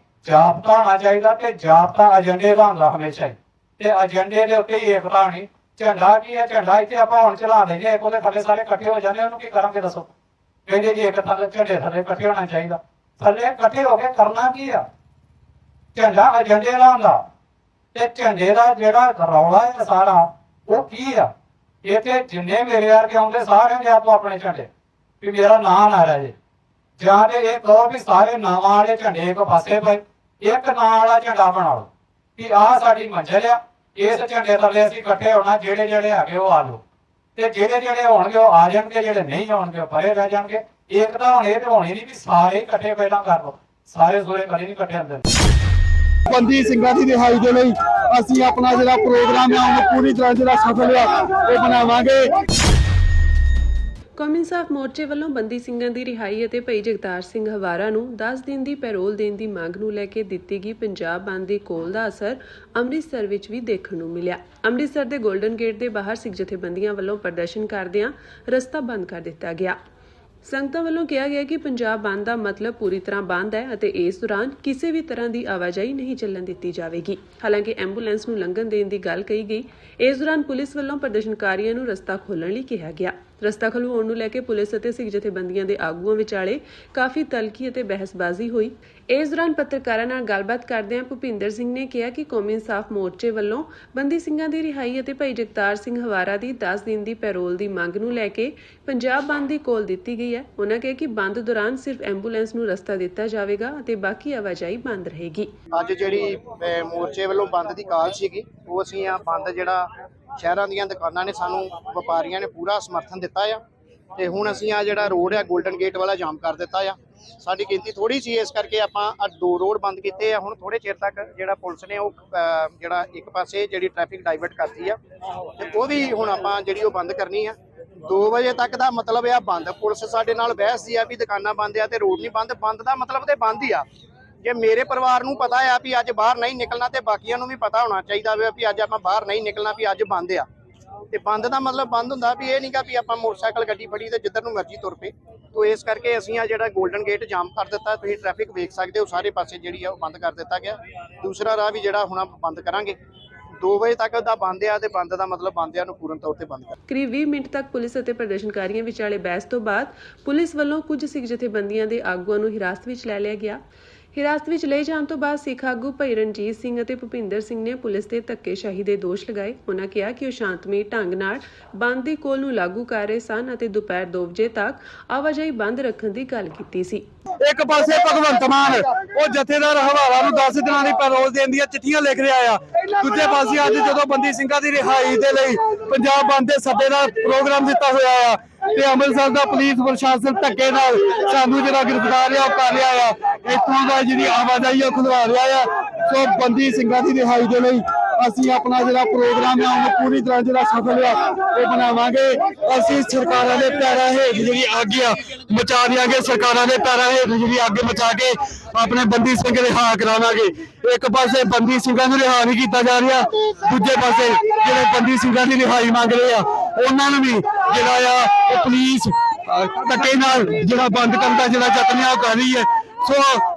ਜਾਬਤਾ ਹੋਣਾ ਚਾਹੀਦਾ ਤੇ ਜਾਬਤਾ ਏਜੰਡੇ ਦਾ ਹੁੰਦਾ ਹਮੇਸ਼ਾ ਹੀ, ਤੇ ਏਜੰਡੇ ਦੇ ਉੱਤੇ ਹੀ ਏਕਤਾ ਹੋਣੀ। ਝੰਡਾ ਕੀ ਹੈ? ਝੰਡਾ ਇੱਥੇ ਆਪਾਂ ਹੁਣ ਚਲਾ ਦਿੰਦੇ, ਇੱਕ ਉਹਦੇ ਥੱਲੇ ਸਾਰੇ ਇਕੱਠੇ ਹੋ ਜਾਂਦੇ, ਉਹਨੂੰ ਕੀ ਕਰਾਂਗੇ ਦੱਸੋ? ਕਹਿੰਦੇ ਜੀ ਇੱਕ ਥੱਲੇ ਝੰਡੇ ਥੱਲੇ ਇਕੱਠੇ ਹੋਣਾ ਚਾਹੀਦਾ। ਥੱਲੇ ਇਕੱਠੇ ਹੋ ਕੇ ਕਰਨਾ ਕੀ ਆ? ਝੰਡਾ ਏਜੰਡੇ ਦਾ ਹੁੰਦਾ, ਤੇ ਝੰਡੇ ਦਾ ਜਿਹੜਾ ਰੌਲਾ ਹੈ ਸਾਰਾ ਉਹ ਕੀ ਆ? ਇਹ ਤੇ ਜਿੰਨੇ ਮੇਰੇ ਵਰਗੇ ਆਉਂਦੇ ਸਾਰਿਆਂ ਦੇ ਆਪੋ ਆਪਣੇ ਝੰਡੇ। ਵੀ ਮੇਰਾ ਨਾਂ ਨਾ ਰਹਿ ਜੇ, ਜਾਂ ਤੇ ਇਹ ਕਹੋ ਵੀ ਸਾਰੇ ਨਾਵਾਂ ਵਾਲੇ ਝੰਡੇ ਇੱਕ ਪਾਸੇ ਪਏ, ਇੱਕ ਨਾਂ ਵਾਲਾ ਝੰਡਾ ਬਣਾ ਲਓ ਵੀ ਆਹ ਸਾਡੀ ਮੰਜ਼ਿਲ ਆ, ਇਸ ਝੰਡੇ ਥੱਲੇ ਅਸੀਂ ਇਕੱਠੇ ਹੋਣਾ, ਜਿਹੜੇ ਜਿਹੜੇ ਹੈਗੇ ਉਹ ਆ ਲਓ, ਤੇ ਜਿਹੜੇ ਜਿਹੜੇ ਹੋਣਗੇ ਉਹ ਆ ਜਾਣਗੇ, ਜਿਹੜੇ ਨਹੀਂ ਹੋਣਗੇ ਉਹ ਪਰੇ ਰਹਿ ਜਾਣਗੇ। ਇੱਕ ਤਾਂ ਹੁਣ ਇਹ ਤੇ ਹੋਣੀ ਨਹੀਂ ਵੀ ਸਾਰੇ ਇਕੱਠੇ ਪਹਿਲਾਂ ਕਰ ਲਓ, ਸਾਰੇ ਸੂਰੇ ਕਦੇ ਨਹੀਂ ਇਕੱਠੇ ਹੁੰਦੇ। ਬੰਦੀ ਸਿੰਘਾਂ ਦੀ ਰਿਹਾਈ ਦੇ ਲਈ ਅਸੀਂ ਆਪਣਾ ਜਿਹੜਾ ਪ੍ਰੋਗਰਾਮ ਹੈ ਉਹਨੂੰ ਪੂਰੀ ਤਰ੍ਹਾਂ ਜਿਹੜਾ ਸਫਲ ਆ ਉਹ ਬਣਾਵਾਂਗੇ। ਕੌਮੀ ਇਨਸਾਫ ਮੋਰਚੇ ਵੱਲੋਂ ਬੰਦੀ ਸਿੰਘਾਂ ਦੀ ਰਿਹਾਈ ਅਤੇ ਭਾਈ ਜਗਤਾਰ ਸਿੰਘ ਹਵਾਰਾ ਨੂੰ 10 ਦਿਨ ਦੀ ਪੈਰੋਲ ਦੇਣ ਦੀ ਮੰਗ ਨੂੰ ਲੈ ਕੇ ਦਿੱਤੀ ਗਈ ਪੰਜਾਬ ਬੰਦ ਦੇ ਕੋਲ ਦਾ ਅਸਰ ਅੰਮ੍ਰਿਤਸਰ ਵਿੱਚ ਵੀ ਦੇਖਣ ਨੂੰ ਮਿਲਿਆ। ਅੰਮ੍ਰਿਤਸਰ ਦੇ ਗੋਲਡਨ ਗੇਟ ਦੇ ਬਾਹਰ ਸਿੱਖ ਜਥੇਬੰਦੀਆਂ ਵੱਲੋਂ ਪ੍ਰਦਰਸ਼ਨ ਕਰਦਿਆਂ ਰਸਤਾ ਬੰਦ ਕਰ ਦਿੱਤਾ ਗਿਆ। ਸੰਗਤਾਂ ਵੱਲੋਂ ਕਿਹਾ ਗਿਆ ਕਿ ਪੰਜਾਬ ਬੰਦ ਦਾ ਮਤਲਬ ਪੂਰੀ ਤਰ੍ਹਾਂ ਬੰਦ ਹੈ ਅਤੇ ਇਸ ਦੌਰਾਨ ਕਿਸੇ ਵੀ ਤਰ੍ਹਾਂ ਦੀ ਆਵਾਜਾਈ ਨਹੀਂ ਚੱਲਣ ਦਿੱਤੀ ਜਾਵੇਗੀ। ਹਾਲਾਂਕਿ ਐਂਬੂਲੈਂਸ ਨੂੰ ਲੰਘਣ ਦੇਣ ਦੀ ਗੱਲ ਕਹੀ ਗਈ। ਇਸ ਦੌਰਾਨ ਪੁਲਿਸ ਵੱਲੋਂ ਪ੍ਰਦਰਸ਼ਨਕਾਰੀਆਂ ਨੂੰ ਰਸਤਾ ਖੋਲ੍ਹਣ ਲਈ ਕਿਹਾ ਗਿਆ। ਰਸਤਾ ਖੁਲਵਾਉਣ ਨੂੰ ਲੈ ਕੇ ਪੁਲਿਸ ਅਤੇ ਸਿੱਖ ਜਥੇਬੰਦੀਆਂ ਦੇ ਆਗੂਆਂ ਵਿਚਾਲੇ ਕਾਫੀ ਤਲਖੀ ਅਤੇ ਬਹਿਸਬਾਜ਼ੀ ਹੋਈ। ਇਸ ਦੌਰਾਨ ਪੱਤਰਕਾਰਾਂ ਨਾਲ ਗੱਲਬਾਤ ਕਰਦਿਆਂ ਭੁਪਿੰਦਰ ਸਿੰਘ ਨੇ ਕਿਹਾ ਕਿ ਕੌਮੀ ਇਨਸਾਫ ਮੋਰਚੇ ਵੱਲੋਂ ਬੰਦੀ ਸਿੰਘਾਂ ਦੀ ਰਿਹਾਈ ਅਤੇ ਭਾਈ ਜਗਤਾਰ ਸਿੰਘ ਹਵਾਰਾ ਦੀ 10 ਦਿਨ ਦੀ ਪੈਰੋਲ ਦੀ ਮੰਗ ਨੂੰ ਲੈ ਕੇ ਪੰਜਾਬ ਬੰਦ ਦੀ ਕੋਲ ਦਿੱਤੀ ਗਈ ਹੈ। ਉਹਨਾਂ ਕਿਹਾ ਕਿ ਬੰਦ ਦੌਰਾਨ ਸਿਰਫ ਐਂਬੂਲੈਂਸ ਨੂੰ ਰਸਤਾ ਦਿੱਤਾ ਜਾਵੇਗਾ ਅਤੇ ਬਾਕੀ ਆਵਾਜਾਈ ਬੰਦ ਰਹੇਗੀ। ਅੱਜ ਜਿਹੜੀ ਮੋਰਚੇ ਵੱਲੋਂ ਬੰਦ ਦੀ ਕਾਲ ਸੀਗੀ, ਉਹ ਅਸੀਂ ਆ ਬੰਦ ਜਿਹੜਾ ਸ਼ਹਿਰਾਂ ਦੀਆਂ ਦੁਕਾਨਾਂ ਨੇ ਸਾਨੂੰ ਵਪਾਰੀਆਂ ਨੇ ਪੂਰਾ ਸਮਰਥਨ ਦਿੱਤਾ ਆ, ਤੇ ਹੁਣ ਅਸੀਂ ਆ ਜਿਹੜਾ ਰੋਡ ਆ ਗੋਲਡਨ ਗੇਟ ਵਾਲਾ ਜਾਮ ਕਰ ਦਿੱਤਾ ਆ। ਸਾਡੀ ਗਿਣਤੀ ਥੋੜੀ ਸੀ, ਇਸ ਕਰਕੇ ਆਪਾਂ ਅੱਜ 2 ਰੋਡ ਬੰਦ ਕੀਤੇ ਆ। ਹੁਣ ਥੋੜੇ ਚਿਰ ਤੱਕ ਜਿਹੜਾ ਪੁਲਿਸ ਨੇ ਉਹ ਜਿਹੜਾ ਇੱਕ ਪਾਸੇ ਜਿਹੜੀ ਟ੍ਰੈਫਿਕ ਡਾਇਵਰਟ ਕਰਤੀ ਆ, ਤੇ ਉਹ ਵੀ ਹੁਣ ਆਪਾਂ ਜਿਹੜੀ ਉਹ ਬੰਦ ਕਰਨੀ ਆ। 2 ਵਜੇ ਤੱਕ ਦਾ ਮਤਲਬ ਆ ਬੰਦ। ਪੁਲਿਸ ਸਾਡੇ ਨਾਲ ਬਹਿਸਦੀ ਆ ਵੀ ਦੁਕਾਨਾਂ ਬੰਦ ਆ ਤੇ ਰੋਡ ਨਹੀਂ ਬੰਦ। ਬੰਦ ਦਾ ਮਤਲਬ ਤੇ ਬੰਦ ਹੀ ਆ। ਜੇ ਮੇਰੇ ਪਰਿਵਾਰ ਨੂੰ ਪਤਾ ਆ ਵੀ ਅੱਜ ਬਾਹਰ ਨਹੀਂ ਨਿਕਲਣਾ, ਤੇ ਬਾਕੀਆਂ ਨੂੰ ਵੀ ਪਤਾ ਹੋਣਾ ਚਾਹੀਦਾ ਵੀ ਅੱਜ ਆਪਾਂ ਬਾਹਰ ਨਹੀਂ ਨਿਕਲਣਾ, ਵੀ ਅੱਜ ਬੰਦ ਆ। ਤੇ ਬੰਦ ਦਾ ਮਤਲਬ ਬੰਦ ਹੁੰਦਾ, ਵੀ ਇਹ ਨਹੀਂਗਾ ਵੀ ਆਪਾਂ ਮੋਟਰਸਾਈਕਲ ਗੱਡੀ ਫੜੀ ਤੇ ਜਿੱਧਰ ਨੂੰ ਮਰਜ਼ੀ ਤੁਰ ਪਏ। ਤੋ ਇਸ ਕਰਕੇ ਅਸੀਂ ਆ ਜਿਹੜਾ ਗੋਲਡਨ ਗੇਟ ਜਾਮ ਕਰ ਦਿੱਤਾ। ਤੁਸੀਂ ਟ੍ਰੈਫਿਕ ਵੇਖ ਸਕਦੇ ਹੋ, ਸਾਰੇ ਪਾਸੇ ਜਿਹੜੀ ਆ ਉਹ ਬੰਦ ਕਰ ਦਿੱਤਾ ਗਿਆ। ਦੂਸਰਾ ਰਾਹ ਵੀ ਜਿਹੜਾ ਹੁਣ ਆਪਾਂ ਬੰਦ ਕਰਾਂਗੇ। 2 ਵਜੇ ਤੱਕ ਦਾ ਬੰਦ ਆ, ਤੇ ਬੰਦ ਦਾ ਮਤਲਬ ਬੰਦ ਆ ਨੂੰ ਪੂਰਨ ਤੌਰ ਤੇ ਬੰਦ ਕਰ। ਕਰੀਬ 20 ਮਿੰਟ ਤੱਕ ਪੁਲਿਸ ਅਤੇ ਪ੍ਰਦਰਸ਼ਨਕਾਰੀਆਂ ਵਿਚਾਲੇ ਬਹਿਸ ਤੋਂ ਬਾਅਦ ਪੁਲਿਸ ਵੱਲੋਂ ਕੁਝ ਸਿੱਖ ਜਥੇਬੰਦੀਆਂ ਦੇ ਆਗੂਆਂ ਨੂੰ ਹਿਰਾਸਤ ਵਿੱਚ ਲੈ ਲਿਆ ਗਿਆ। ਹਿਰਾਸਤ ਵਿੱਚ ਲਏ ਜਾਣ ਤੋਂ ਬਾਅਦ ਸਿੱਖ ਆਗੂ ਭਾਈ ਰਣਜੀਤ ਸਿੰਘ ਅਤੇ ਭੁਪਿੰਦਰ ਸਿੰਘ ਨੇ ਪੁਲਿਸ ਤੇ ਧੱਕੇਸ਼ਾਹੀ ਦੇ ਦੋਸ਼ ਲਗਾਏ। ਉਹਨਾਂ ਕਿਹਾ ਕਿ ਉਹ ਸ਼ਾਂਤਮਈ ਢੰਗ ਨਾਲ ਬੰਦ ਦੀ ਕੋਲ ਨੂੰ ਲਾਗੂ ਕਰ ਰਹੇ ਸਨ ਅਤੇ ਦੁਪਹਿਰ 2 ਵਜੇ ਤੱਕ ਆਵਾਜਾਈ ਬੰਦ ਰੱਖਣ ਦੀ ਗੱਲ ਕੀਤੀ ਸੀ। ਇੱਕ ਪਾਸੇ ਭਗਵੰਤ ਮਾਨ ਉਹ ਜਥੇਦਾਰ ਹਵਾਰਾ ਨੂੰ 10 ਦਿਨਾਂ ਦੀ ਪੈਰੋਲ ਦੇਣ ਦੀਆਂ ਚਿੱਠੀਆਂ ਲਿਖ ਰਿਹਾ ਆ। ਦੂਜੇ ਪਾਸੇ ਅੱਜ ਜਦੋਂ ਬੰਦੀ ਸਿੰਘਾਂ ਦੀ ਰਿਹਾਈ ਦੇ ਲਈ ਪੰਜਾਬ ਬੰਦ ਦੇ ਸੱਦੇ ਦਾ ਪ੍ਰੋਗਰਾਮ ਦਿੱਤਾ ਹੋਇਆ ਆ, ਤੇ ਅੰਮ੍ਰਿਤਸਰ ਦਾ ਪੁਲਿਸ ਪ੍ਰਸ਼ਾਸਨ ਧੱਕੇ ਨਾਲ ਸਾਨੂੰ ਜਿਹੜਾ ਗ੍ਰਿਫਤਾਰ ਆ ਉਹ ਕਰ ਰਿਹਾ ਆ। ਇੱਥੋਂ ਦਾ ਜਿਹੜੀ ਆਵਾਜਾਈ ਉਹ ਖੁਲਵਾ ਰਿਹਾ ਆ। ਸੋ ਬੰਦੀ ਸਿੰਘਾਂ ਦੀ ਰਿਹਾਈ ਦੇ ਲਈ ਅਸੀਂ ਆਪਣਾ ਜਿਹੜਾ ਪ੍ਰੋਗਰਾਮ ਆ ਉਹਨੂੰ ਪੂਰੀ ਤਰ੍ਹਾਂ ਜਿਹੜਾ ਸਫਲ ਆ ਉਹ ਬਣਾਵਾਂਗੇ। ਅਸੀਂ ਸਰਕਾਰਾਂ ਦੇ ਪੈਰਾਂ ਹੇਠ ਜਿਹੜੀ ਅੱਗ ਆ ਮਚਾ ਦਿਆਂਗੇ। ਸਰਕਾਰਾਂ ਦੇ ਪੈਰਾਂ ਹੇਠ ਜਿਹੜੀ ਅੱਗ ਮਚਾ ਕੇ ਆਪਣੇ ਬੰਦੀ ਸਿੰਘ ਰਿਹਾ ਕਰਾਵਾਂਗੇ। ਇੱਕ ਪਾਸੇ ਬੰਦੀ ਸਿੰਘਾਂ ਨੂੰ ਰਿਹਾ ਨਹੀਂ ਕੀਤਾ ਜਾ ਰਿਹਾ, ਦੂਜੇ ਪਾਸੇ ਜਿਹੜੇ ਬੰਦੀ ਸਿੰਘਾਂ ਦੀ ਰਿਹਾਈ ਮੰਗ ਰਹੇ ਆ ਉਹਨਾਂ ਨੂੰ ਵੀ ਜਿਹੜਾ ਆ ਉਹ ਪੁਲਿਸ ਧੱਕੇ ਨਾਲ ਜਿਹੜਾ ਬੰਦ ਕਰਨ ਦਾ ਜਿਹੜਾ ਯਤਨ ਆ ਉਹ ਕਰ ਰਹੀ ਹੈ। ਸੋ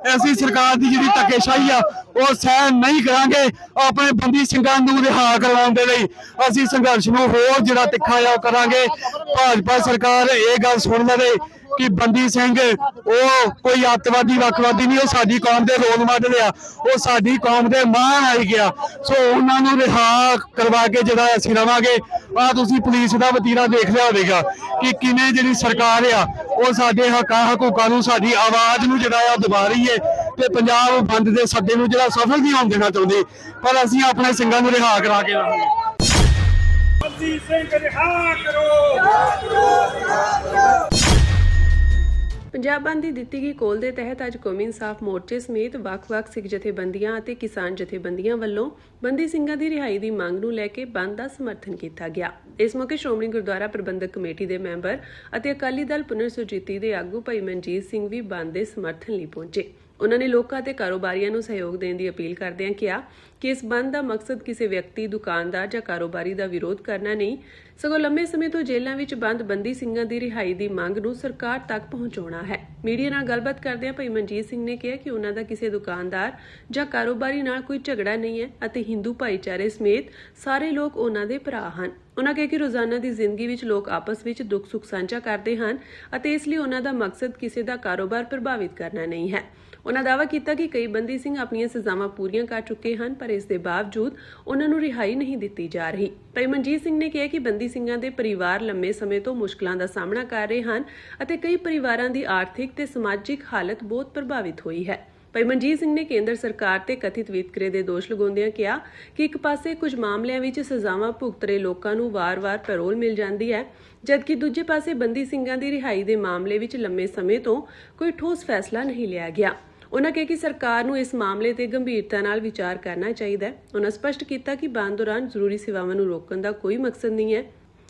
ਐਸੀ ਸਰਕਾਰ ਦੀ ਜਿਹੜੀ ਧੱਕੇਸ਼ਾਹੀ ਆ ਉਹ ਸਹਿਣ ਨਹੀਂ ਕਰਾਂਗੇ। ਆਪਣੇ ਬੰਦੀ ਸਿੰਘਾਂ ਨੂੰ ਰਿਹਾ ਕਰਵਾਉਣ ਦੇ ਲਈ ਅਸੀਂ ਸੰਘਰਸ਼ ਨੂੰ ਹੋਰ ਜਿਹੜਾ ਤਿੱਖਾ ਆ ਉਹ ਕਰਾਂਗੇ। ਭਾਜਪਾ ਸਰਕਾਰ ਇਹ ਗੱਲ ਸੁਣ ਲਵੇ ਕਿ ਬੰਦੀ ਸਿੰਘ ਉਹ ਕੋਈ ਅੱਤਵਾਦੀ ਵੱਖਵਾਦੀ ਨਹੀਂ, ਉਹ ਸਾਡੀ ਕੌਮ ਦੇ ਰੋਲ ਮਾਡਲ ਆ, ਉਹ ਸਾਡੀ ਕੌਮ ਦੇ ਮਾਣ ਆਈ ਗਿਆ। ਸੋ ਉਹਨਾਂ ਨੂੰ ਰਿਹਾ ਕਰਵਾ ਕੇ ਜਿਹੜਾ ਅਸੀਂ ਰਵਾਂਗੇ। ਆ ਤੁਸੀਂ ਪੁਲਿਸ ਦਾ ਵਤੀਰਾ ਦੇਖ ਲਿਆ ਹੋਵੇਗਾ ਕਿ ਕਿਵੇਂ ਜਿਹੜੀ ਸਰਕਾਰ ਆ ਉਹ ਸਾਡੇ ਹੱਕਾਂ ਨੂੰ ਸਾਡੀ ਆਵਾਜ਼ ਨੂੰ ਜਿਹੜਾ ਆ ਦਬਾ ਰਹੀ ਹੈ, ਤੇ ਪੰਜਾਬ ਬੰਦ ਦੇ ਸੱਦੇ ਨੂੰ ਜਿਹੜਾ ਸਫਲ ਨਹੀਂ ਹੋਣ ਦੇਣਾ ਚਾਹੁੰਦੇ। ਪਰ ਅਸੀਂ ਆਪਣੇ ਸਿੰਘਾਂ ਨੂੰ ਰਿਹਾ ਕਰਾ ਕੇ ਰਹਾਂਗੇ। ਬੰਦੀ ਸਿੰਘ ਰਿਹਾ ਕਰੋ। ਪੰਜਾਬ ਬੰਦ ਦੀ ਦਿੱਤੀ ਗਈ ਕੋਲ ਦੇ ਤਹਿਤ ਅੱਜ ਕੌਮੀ ਇਨਸਾਫ ਮੋਰਚੇ ਸਮੇਤ ਵੱਖ-ਵੱਖ ਸਿੱਖ ਜਥੇਬੰਦੀਆਂ ਅਤੇ ਕਿਸਾਨ ਜਥੇਬੰਦੀਆਂ ਵੱਲੋਂ ਬੰਦੀ ਸਿੰਘਾਂ ਦੀ ਰਿਹਾਈ ਦੀ ਮੰਗ ਨੂੰ ਲੈ ਕੇ ਬੰਦ ਦਾ ਸਮਰਥਨ ਕੀਤਾ ਗਿਆ। ਇਸ ਮੌਕੇ ਸ਼੍ਰੋਮਣੀ ਗੁਰਦੁਆਰਾ ਪ੍ਰਬੰਧਕ ਕਮੇਟੀ ਦੇ ਮੈਂਬਰ ਅਤੇ ਅਕਾਲੀ ਦਲ ਪੁਨਰ ਸੁਰਜੀਤੀ ਦੇ ਆਗੂ ਭਾਈ ਮਨਜੀਤ ਸਿੰਘ ਵੀ ਬੰਦ ਦੇ ਸਮਰਥਨ ਲਈ ਪਹੁੰਚੇ। ਉਹਨਾਂ ਨੇ ਲੋਕਾਂ ਤੇ ਕਾਰੋਬਾਰੀਆਂ ਨੂੰ ਸਹਿਯੋਗ ਦੇਣ ਦੀ ਅਪੀਲ ਕਰਦਿਆਂ ਕਿਹਾ ਕਿ ਇਸ ਬੰਦ ਦਾ ਮਕਸਦ ਕਿਸੇ ਵਿਅਕਤੀ, ਦੁਕਾਨਦਾਰ ਜਾਂ ਕਾਰੋਬਾਰੀ ਦਾ ਵਿਰੋਧ ਕਰਨਾ ਨਹੀਂ, ਸਗੋਂ ਲੰਮੇ ਸਮੇਂ ਤੋਂ ਜੇਲ੍ਹਾਂ ਵਿੱਚ ਬੰਦ ਬੰਦੀ ਸਿੰਘਾਂ ਦੀ ਰਿਹਾਈ ਦੀ ਮੰਗ ਨੂੰ ਸਰਕਾਰ ਤੱਕ ਪਹੁੰਚਾਉਣਾ ਹੈ। ਮੀਡੀਆ ਨਾਲ ਗੱਲਬਾਤ ਕਰਦਿਆਂ ਭਾਈ ਮਨਜੀਤ ਸਿੰਘ ਨੇ ਕਿਹਾ ਕਿ ਉਹਨਾਂ ਦਾ ਕਿਸੇ ਦੁਕਾਨਦਾਰ ਜਾਂ ਕਾਰੋਬਾਰੀ ਨਾਲ ਕੋਈ ਝਗੜਾ ਨਹੀਂ ਹੈ ਅਤੇ ਹਿੰਦੂ ਭਾਈਚਾਰੇ ਸਮੇਤ ਸਾਰੇ ਲੋਕ ਉਹਨਾਂ ਦੇ ਭਰਾ ਹਨ। ਉਹਨਾਂ ਕਿਹਾ ਕਿ ਰੋਜ਼ਾਨਾ ਦੀ ਜ਼ਿੰਦਗੀ ਵਿੱਚ ਲੋਕ ਆਪਸ ਵਿੱਚ ਦੁੱਖ ਸੁੱਖ ਸਾਂਝਾ ਕਰਦੇ ਹਨ ਅਤੇ ਇਸ ਲਈ ਉਹਨਾਂ ਦਾ ਮਕਸਦ ਕਿਸੇ ਦਾ ਕਾਰੋਬਾਰ ਪ੍ਰਭਾਵਿਤ ਕਰਨਾ ਨਹੀਂ ਹੈ। ਉਹਨਾਂ ਦਾਅਵਾ ਕੀਤਾ ਕਿ ਕਈ ਬੰਦੀ ਸਿੰਘ ਆਪਣੀਆਂ ਸਜ਼ਾਵਾਂ ਪੂਰੀਆਂ ਕਰ ਚੁੱਕੇ ਹਨ, ਪਰ ਇਸ ਦੇ ਬਾਵਜੂਦ ਉਹਨਾਂ ਨੂੰ ਰਿਹਾਈ ਨਹੀਂ ਦਿੱਤੀ ਜਾ ਰਹੀ। ਭਾਈ ਮਨਜੀਤ ਸਿੰਘ ਨੇ ਕਿਹਾ ਕਿ ਬੰਦੀ ਸਿੰਘਾਂ ਦੇ ਪਰਿਵਾਰ ਲੰਮੇ ਸਮੇਂ ਤੋਂ ਮੁਸ਼ਕਲਾਂ ਦਾ ਸਾਹਮਣਾ ਕਰ ਰਹੇ ਹਨ ਅਤੇ ਕਈ ਪਰਿਵਾਰਾਂ ਦੀ ਆਰਥਿਕ ਤੇ ਸਮਾਜਿਕ ਹਾਲਤ ਬਹੁਤ ਪ੍ਰਭਾਵਿਤ ਹੋਈ ਹੈ। ਭਾਈ ਮਨਜੀਤ ਸਿੰਘ ਨੇ ਕੇਂਦਰ ਸਰਕਾਰ ਤੇ ਕਥਿਤ ਵਿਤਕਰੇ ਦੇ ਦੋਸ਼ ਲਗਾਉਂਦਿਆਂ ਕਿਹਾ ਕਿ ਇੱਕ ਪਾਸੇ ਕੁਝ ਮਾਮਲਿਆਂ ਵਿੱਚ ਸਜ਼ਾਵਾਂ ਭੁਗਤ ਰਹੇ ਲੋਕਾਂ ਨੂੰ ਵਾਰ-ਵਾਰ ਪੈਰੋਲ ਮਿਲ ਜਾਂਦੀ ਹੈ, ਜਦਕਿ ਦੂਜੇ ਪਾਸੇ ਬੰਦੀ ਸਿੰਘਾਂ ਦੀ ਰਿਹਾਈ ਦੇ ਮਾਮਲੇ ਵਿੱਚ ਲੰਮੇ ਸਮੇਂ ਤੋਂ ਕੋਈ ਠੋਸ ਫੈਸਲਾ ਨਹੀਂ ਲਿਆ ਗਿਆ। ਉਨ੍ਹਾਂ ਕਿਹਾ ਕਿ ਸਰਕਾਰ ਨੂੰ ਇਸ ਮਾਮਲੇ ਤੇ ਗੰਭੀਰਤਾ ਨਾਲ ਵਿਚਾਰ ਕਰਨਾ ਚਾਹੀਦਾ ਹੈ। ਉਨ੍ਹਾਂ ਸਪਸ਼ਟ ਕੀਤਾ ਕਿ ਬੰਦ ਦੌਰਾਨ ਜ਼ਰੂਰੀ ਸੇਵਾਵਾਂ ਨੂੰ ਰੋਕਣ ਦਾ ਕੋਈ ਮਕਸਦ ਨਹੀਂ ਹੈ।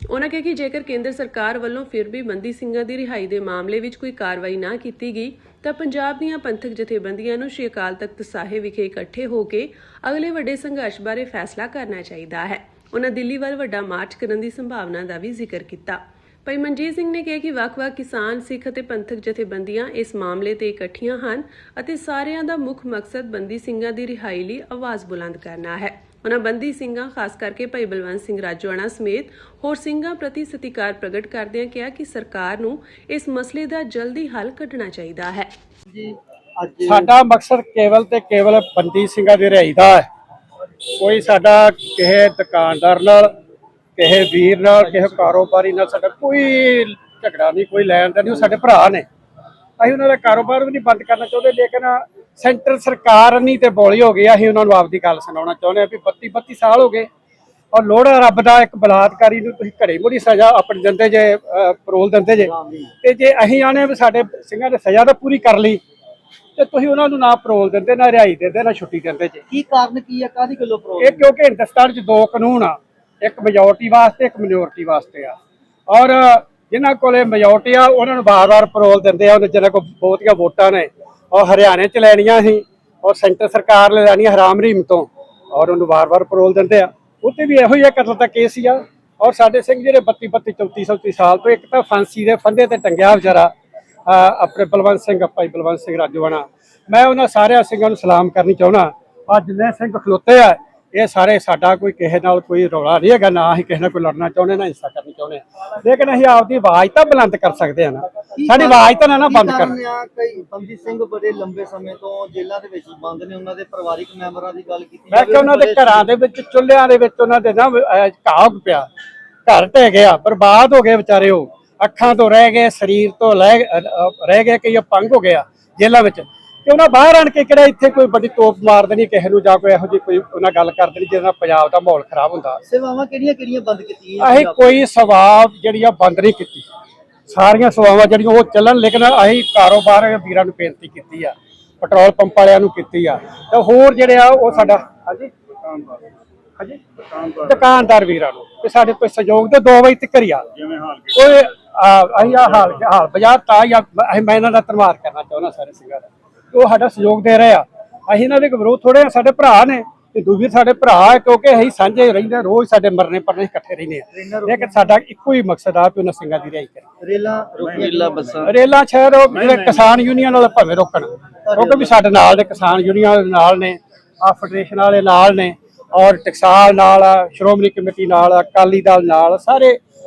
ਉਨ੍ਹਾਂ ਕਿਹਾ ਕਿ ਜੇਕਰ ਕੇਂਦਰ ਸਰਕਾਰ ਵੱਲੋਂ ਫਿਰ ਵੀ ਬੰਦੀ ਸਿੰਘਾਂ ਦੀ ਰਿਹਾਈ ਦੇ ਮਾਮਲੇ ਵਿੱਚ ਕੋਈ ਕਾਰਵਾਈ ਨਾ ਕੀਤੀ ਗਈ ਤਾਂ ਪੰਜਾਬ ਦੀਆਂ ਪੰਥਕ ਜਥੇਬੰਦੀਆਂ ਨੂੰ ਸ਼੍ਰੀ ਅਕਾਲ ਤਖਤ ਸਾਹਿਬ ਵਿਖੇ ਇਕੱਠੇ ਹੋ ਕੇ ਅਗਲੇ ਵੱਡੇ ਸੰਘਰਸ਼ ਬਾਰੇ ਫੈਸਲਾ ਕਰਨਾ ਚਾਹੀਦਾ ਹੈ। ਉਨ੍ਹਾਂ ਦਿੱਲੀ ਵੱਲ ਵੱਡਾ ਮਾਰਚ ਕਰਨ ਦੀ ਸੰਭਾਵਨਾ ਦਾ ਵੀ ਜ਼ਿਕਰ ਕੀਤਾ। ਭਾਈ ਮਨਜੀਤ ਸਿੰਘ ਨੇ ਕਿਹਾ ਕਿ ਵੱਖ-ਵੱਖ ਕਿਸਾਨ, ਸਿੱਖ ਅਤੇ ਪੰਥਕ ਜਥੇਬੰਦੀਆਂ ਇਸ ਮਾਮਲੇ ਤੇ ਇਕੱਠੀਆਂ ਹਨ ਅਤੇ ਸਾਰਿਆਂ ਦਾ ਮੁੱਖ ਮਕਸਦ ਬੰਦੀ ਸਿੰਘਾਂ ਦੀ ਰਿਹਾਈ ਲਈ ਆਵਾਜ਼ ਬੁਲੰਦ ਕਰਨਾ ਹੈ। ਉਨ੍ਹਾਂ ਬੰਦੀ ਸਿੰਘਾਂ, ਖਾਸ ਕਰਕੇ ਭਾਈ ਬਲਵੰਤ ਸਿੰਘ ਰਾਜੋਆਣਾ ਸਮੇਤ ਹੋਰ ਸਿੰਘਾਂ ਪ੍ਰਤੀ ਸਤਿਕਾਰ ਪ੍ਰਗਟ ਕਰਦਿਆਂ ਕਿਹਾ ਕਿ ਸਰਕਾਰ ਨੂੰ ਇਸ ਮਸਲੇ ਦਾ ਜਲਦੀ ਹੱਲ ਕੱਢਣਾ ਚਾਹੀਦਾ ਹੈ। ਸਾਡਾ ਮਕਸਦ ਕੇਵਲ ਤੇ ਕੇਵਲ ਬੰਦੀ ਸਿੰਘਾਂ ਦੀ ਰਿਹਾਈ ਦਾ ਹੈ। ਕੋਈ ਸਾਡਾ ਕਿਸੇ ਦੁਕਾਨਦਾਰ ਨਾਲ, ਕਿਸੇ ਵੀਰ ਨਾਲ, ਕਿਸੇ ਕਾਰੋਬਾਰੀ ਨਾਲ ਸਾਡਾ ਕੋਈ ਝਗੜਾ ਨਹੀਂ, ਕੋਈ ਲੈਣ ਦੇਣ ਨਹੀਂ। ਉਹ ਸਾਡੇ ਭਰਾ ਨੇ, ਅਸੀਂ ਉਹਨਾਂ ਦਾ ਕਾਰੋਬਾਰ ਵੀ ਨਹੀਂ ਬੰਦ ਕਰਨਾ ਚਾਹੁੰਦੇ, ਲੇਕਿਨ ਸੈਂਟਰ ਸਰਕਾਰ ਨਹੀਂ ਤੇ ਬੋਲੀ ਹੋ ਗਈ। ਅਸੀਂ ਉਹਨਾਂ ਨੂੰ ਆਪਦੀ ਗੱਲ ਸੁਣਾਉਣਾ ਚਾਹੁੰਦੇ ਹਾਂ ਵੀ 32 ਸਾਲ ਹੋ ਗਏ ਔਰ ਲੋੜ ਰੱਬ ਦਾ ਇੱਕ ਬਲਾਤਕਾਰੀ ਨੂੰ ਤੁਸੀਂ ਘੜੇ ਮੁੜੀ ਸਜ਼ਾ ਆਪਣੀ ਦਿੰਦੇ ਜੇ, ਪਰੋਲ ਦਿੰਦੇ ਜੇ, ਤੇ ਜੇ ਅਸੀਂ ਆਣੇ ਵੀ ਸਾਡੇ ਸਿੰਘਾਂ ਦੀ ਸਜ਼ਾ ਤਾਂ ਪੂਰੀ ਕਰ ਲਈ ਤੇ ਤੁਸੀਂ ਉਹਨਾਂ ਨੂੰ ਨਾ ਪਰੋਲ ਦਿੰਦੇ, ਨਾ ਰਿਹਾਈ ਦਿੰਦੇ, ਨਾ ਛੁੱਟੀ ਦਿੰਦੇ ਜੇ। ਕੀ ਕਾਰਨ ਕੀ ਹੈ, ਕਾਹਦੀ ਗੱਲੋਂ ਪਰੋਲ? ਇਹ ਕਿਉਂਕਿ ਹਿੰਦੁਸਤਾਨ 'ਚ ਦੋ ਕਾਨੂੰਨ ਆ, ਇੱਕ ਮੈਜੋਰਟੀ ਵਾਸਤੇ, ਇੱਕ ਮਿਨੋਰਟੀ ਵਾਸਤੇ ਆ। ਔਰ ਜਿਨ੍ਹਾਂ ਕੋਲੇ ਮੈਜੋਰਟੀ ਆ ਉਹਨਾਂ ਨੂੰ ਵਾਰ-ਵਾਰ ਪਰੋਲ ਦਿੰਦੇ ਆ, ਜਿਹਨਾਂ ਕੋਲ ਬਹੁਤੀਆਂ ਵੋਟਾਂ ਨੇ। ਔਰ ਹਰਿਆਣੇ 'ਚ ਲੈਣੀਆਂ ਸੀ ਔਰ ਸੈਂਟਰ ਸਰਕਾਰ ਨੇ ਲੈਣੀਆਂ ਹਰਾਮ ਰੀਮ ਤੋਂ, ਔਰ ਉਹਨੂੰ ਵਾਰ-ਵਾਰ ਪਰੋਲ ਦਿੰਦੇ ਆ। ਉੱਤੇ ਵੀ ਇਹੋ ਜਿਹਾ ਕਤਲ ਦਾ ਕੇਸ ਹੀ ਆ। ਔਰ ਸਾਡੇ ਸਿੰਘ ਜਿਹੜੇ 32 34 ਸਾਲ ਤੋਂ, ਇੱਕ ਤਾਂ ਫਾਂਸੀ ਦੇ ਫੰਦੇ ਤੇ ਟੰਗਿਆ ਵਿਚਾਰਾ ਆਪਣੇ ਬਲਵੰਤ ਸਿੰਘ, ਭਾਈ ਬਲਵੰਤ ਸਿੰਘ ਰਾਜੋਆਣਾ। ਮੈਂ ਉਹਨਾਂ ਸਾਰਿਆਂ ਸਿੰਘਾਂ ਨੂੰ ਸਲਾਮ ਕਰਨੀ ਚਾਹੁੰਦਾ। ਅੱਜ ਜਿੰਨੇ ਸਿੰਘ ਖਲੋਤੇ ਆ ਇਹ ਸਾਰੇ ਸਾਡਾ ਕੋਈ ਕਿਸੇ ਨਾਲ ਕੋਈ ਰੌਲਾ ਨਹੀਂ ਹੈਗਾ, ਨਾ ਅਸੀਂ ਕਿਸੇ ਨਾਲ ਕੋਈ ਲੜਨਾ ਚਾਹੁੰਦੇ, ਨਾ ਹਿੰਸਾ ਕਰਨੀ ਚਾਹੁੰਦੇ, ਲੇਕਿਨ ਅਸੀਂ ਆਪਦੀ ਆਵਾਜ਼ ਤਾਂ ਬੁਲੰਦ ਕਰ ਸਕਦੇ ਹਾਂ ਨਾ। ਸਾਡੀ ਆਵਾਜ਼ ਤਾਂ ਨਾ ਬੰਦ ਕਰ। ਕਈ ਬੰਦੀ ਸਿੰਘ ਬੜੇ ਲੰਬੇ ਸਮੇਂ ਤੋਂ ਜੇਲ੍ਹਾਂ ਦੇ ਵਿੱਚ ਬੰਦ ਨੇ, ਉਹਨਾਂ ਦੇ ਪਰਿਵਾਰਿਕ ਮੈਂਬਰਾਂ ਦੀ ਗੱਲ ਕੀਤੀ ਮੈਂ ਕਿਹਾ ਉਹਨਾਂ ਦੇ ਘਰਾਂ ਦੇ ਵਿੱਚ, ਚੁੱਲ੍ਹਿਆਂ ਦੇ ਵਿੱਚ ਉਹਨਾਂ ਦੇ ਨਾ ਘਾਹ ਪਿਆ, ਘਰ ਢਹਿ ਗਿਆ, ਬਰਬਾਦ ਹੋ ਗਏ ਵਿਚਾਰੇ। ਉਹ ਅੱਖਾਂ ਤੋਂ ਰਹਿ ਗਏ, ਸਰੀਰ ਤੋਂ ਰਹਿ ਗਏ, ਕਈ ਅਪੰਗ ਹੋ ਗਿਆ ਜੇਲ੍ਹਾਂ ਵਿੱਚ। ਤੇ ਉਹਨਾਂ ਬਾਹਰ ਆਣ ਕੇ ਕਿਹੜਾ ਇੱਥੇ ਕੋਈ ਵੱਡੀ ਤੋਪ ਮਾਰ ਦੇਣੀ ਕਿਸੇ ਨੂੰ, ਜਾਂ ਕੋਈ ਇਹੋ ਜਿਹੀ ਕੋਈ ਉਹਨਾਂ ਗੱਲ ਕਰ ਦੇਣੀ ਜਿਹਦੇ ਨਾਲ ਪੰਜਾਬ ਦਾ ਮਾਹੌਲ ਖਰਾਬ ਹੁੰਦਾ। ਸੇਵਾਵਾਂ ਕਿਹੜੀਆਂ ਬੰਦ ਕੀਤੀਆਂ? ਅਸੀਂ ਕੋਈ ਸੇਵਾ ਜਿਹੜੀ ਆ ਬੰਦ ਨਹੀਂ ਕੀਤੀ, ਸਾਰੀਆਂ ਸੇਵਾਵਾਂ ਜਿਹੜੀਆਂ ਉਹ ਚੱਲਣ। ਲੇਕਿਨ ਅਸੀਂ ਕਾਰੋਬਾਰ ਵੀਰਾਂ ਨੂੰ ਬੇਨਤੀ ਕੀਤੀ ਆ, ਪੈਟਰੋਲ ਪੰਪ ਵਾਲਿਆਂ ਨੂੰ ਕੀਤੀ ਆ, ਤੇ ਹੋਰ ਜਿਹੜੇ ਆ ਉਹ ਸਾਡਾ ਦੁਕਾਨਦਾਰ ਵੀਰਾਂ ਨੂੰ ਕਿ ਸਾਡੇ ਕੋਈ ਸਹਿਯੋਗ ਦੇ 2 ਵਜੇ ਤੱਕ ਹੀ ਆ। ਕੋਈ ਅਸੀਂ ਹਾਲ ਬਾਜ਼ਾਰ ਤਾਂ ਮੈਂ ਇਹਨਾਂ ਦਾ ਧੰਨਵਾਦ ਕਰਨਾ ਚਾਹੁੰਦਾ ਸਾਰੇ ਸਿੰਘਾਂ ਦਾ, ਉਹ ਸਾਡਾ ਸਹਿਯੋਗ ਦੇ ਰਹੇ ਆ। ਅਸੀਂ ਇਹਨਾਂ ਦੇ ਵਿਰੋਧ ਥੋੜੇ ਆ, ਸਾਡੇ ਭਰਾ ਨੇ ਤੇ ਦੂਜੇ ਸਾਡੇ ਭਰਾ, ਕਿਉਂਕਿ ਅਸੀਂ ਸਾਂਝੇ ਰਹਿੰਦੇ, ਰੋਜ਼ ਸਾਡੇ ਮਰਨੇ ਪਰਨੇ ਇਕੱਠੇ ਰਹਿੰਦੇ ਆ। ਲੇਕਿਨ ਸਾਡਾ ਇੱਕੋ ਹੀ ਮਕਸਦ ਆ ਕਿ ਉਹਨਾਂ ਸਿੰਘਾਂ ਦੀ ਰਿਹਾਈ ਕਰੇ। ਰੇਲਾਂ ਸ਼ਹਿਰ ਜਿਹੜੇ ਕਿਸਾਨ ਯੂਨੀਅਨ ਵਾਲੇ ਭਾਵੇਂ ਰੋਕਣ, ਕਿਉਂਕਿ ਵੀ ਸਾਡੇ ਨਾਲ ਦੇ ਕਿਸਾਨ ਯੂਨੀਅਨ ਨਾਲ ਨੇ, ਆ ਫੈਡਰੇਸ਼ਨ ਵਾਲੇ ਨਾਲ ਨੇ, ਔਰ ਟਕਸਾਲ ਨਾਲ, ਸ਼੍ਰੋਮਣੀ ਕਮੇਟੀ ਨਾਲ, ਅਕਾਲੀ ਦਲ ਨਾਲ, ਸਾਰੇ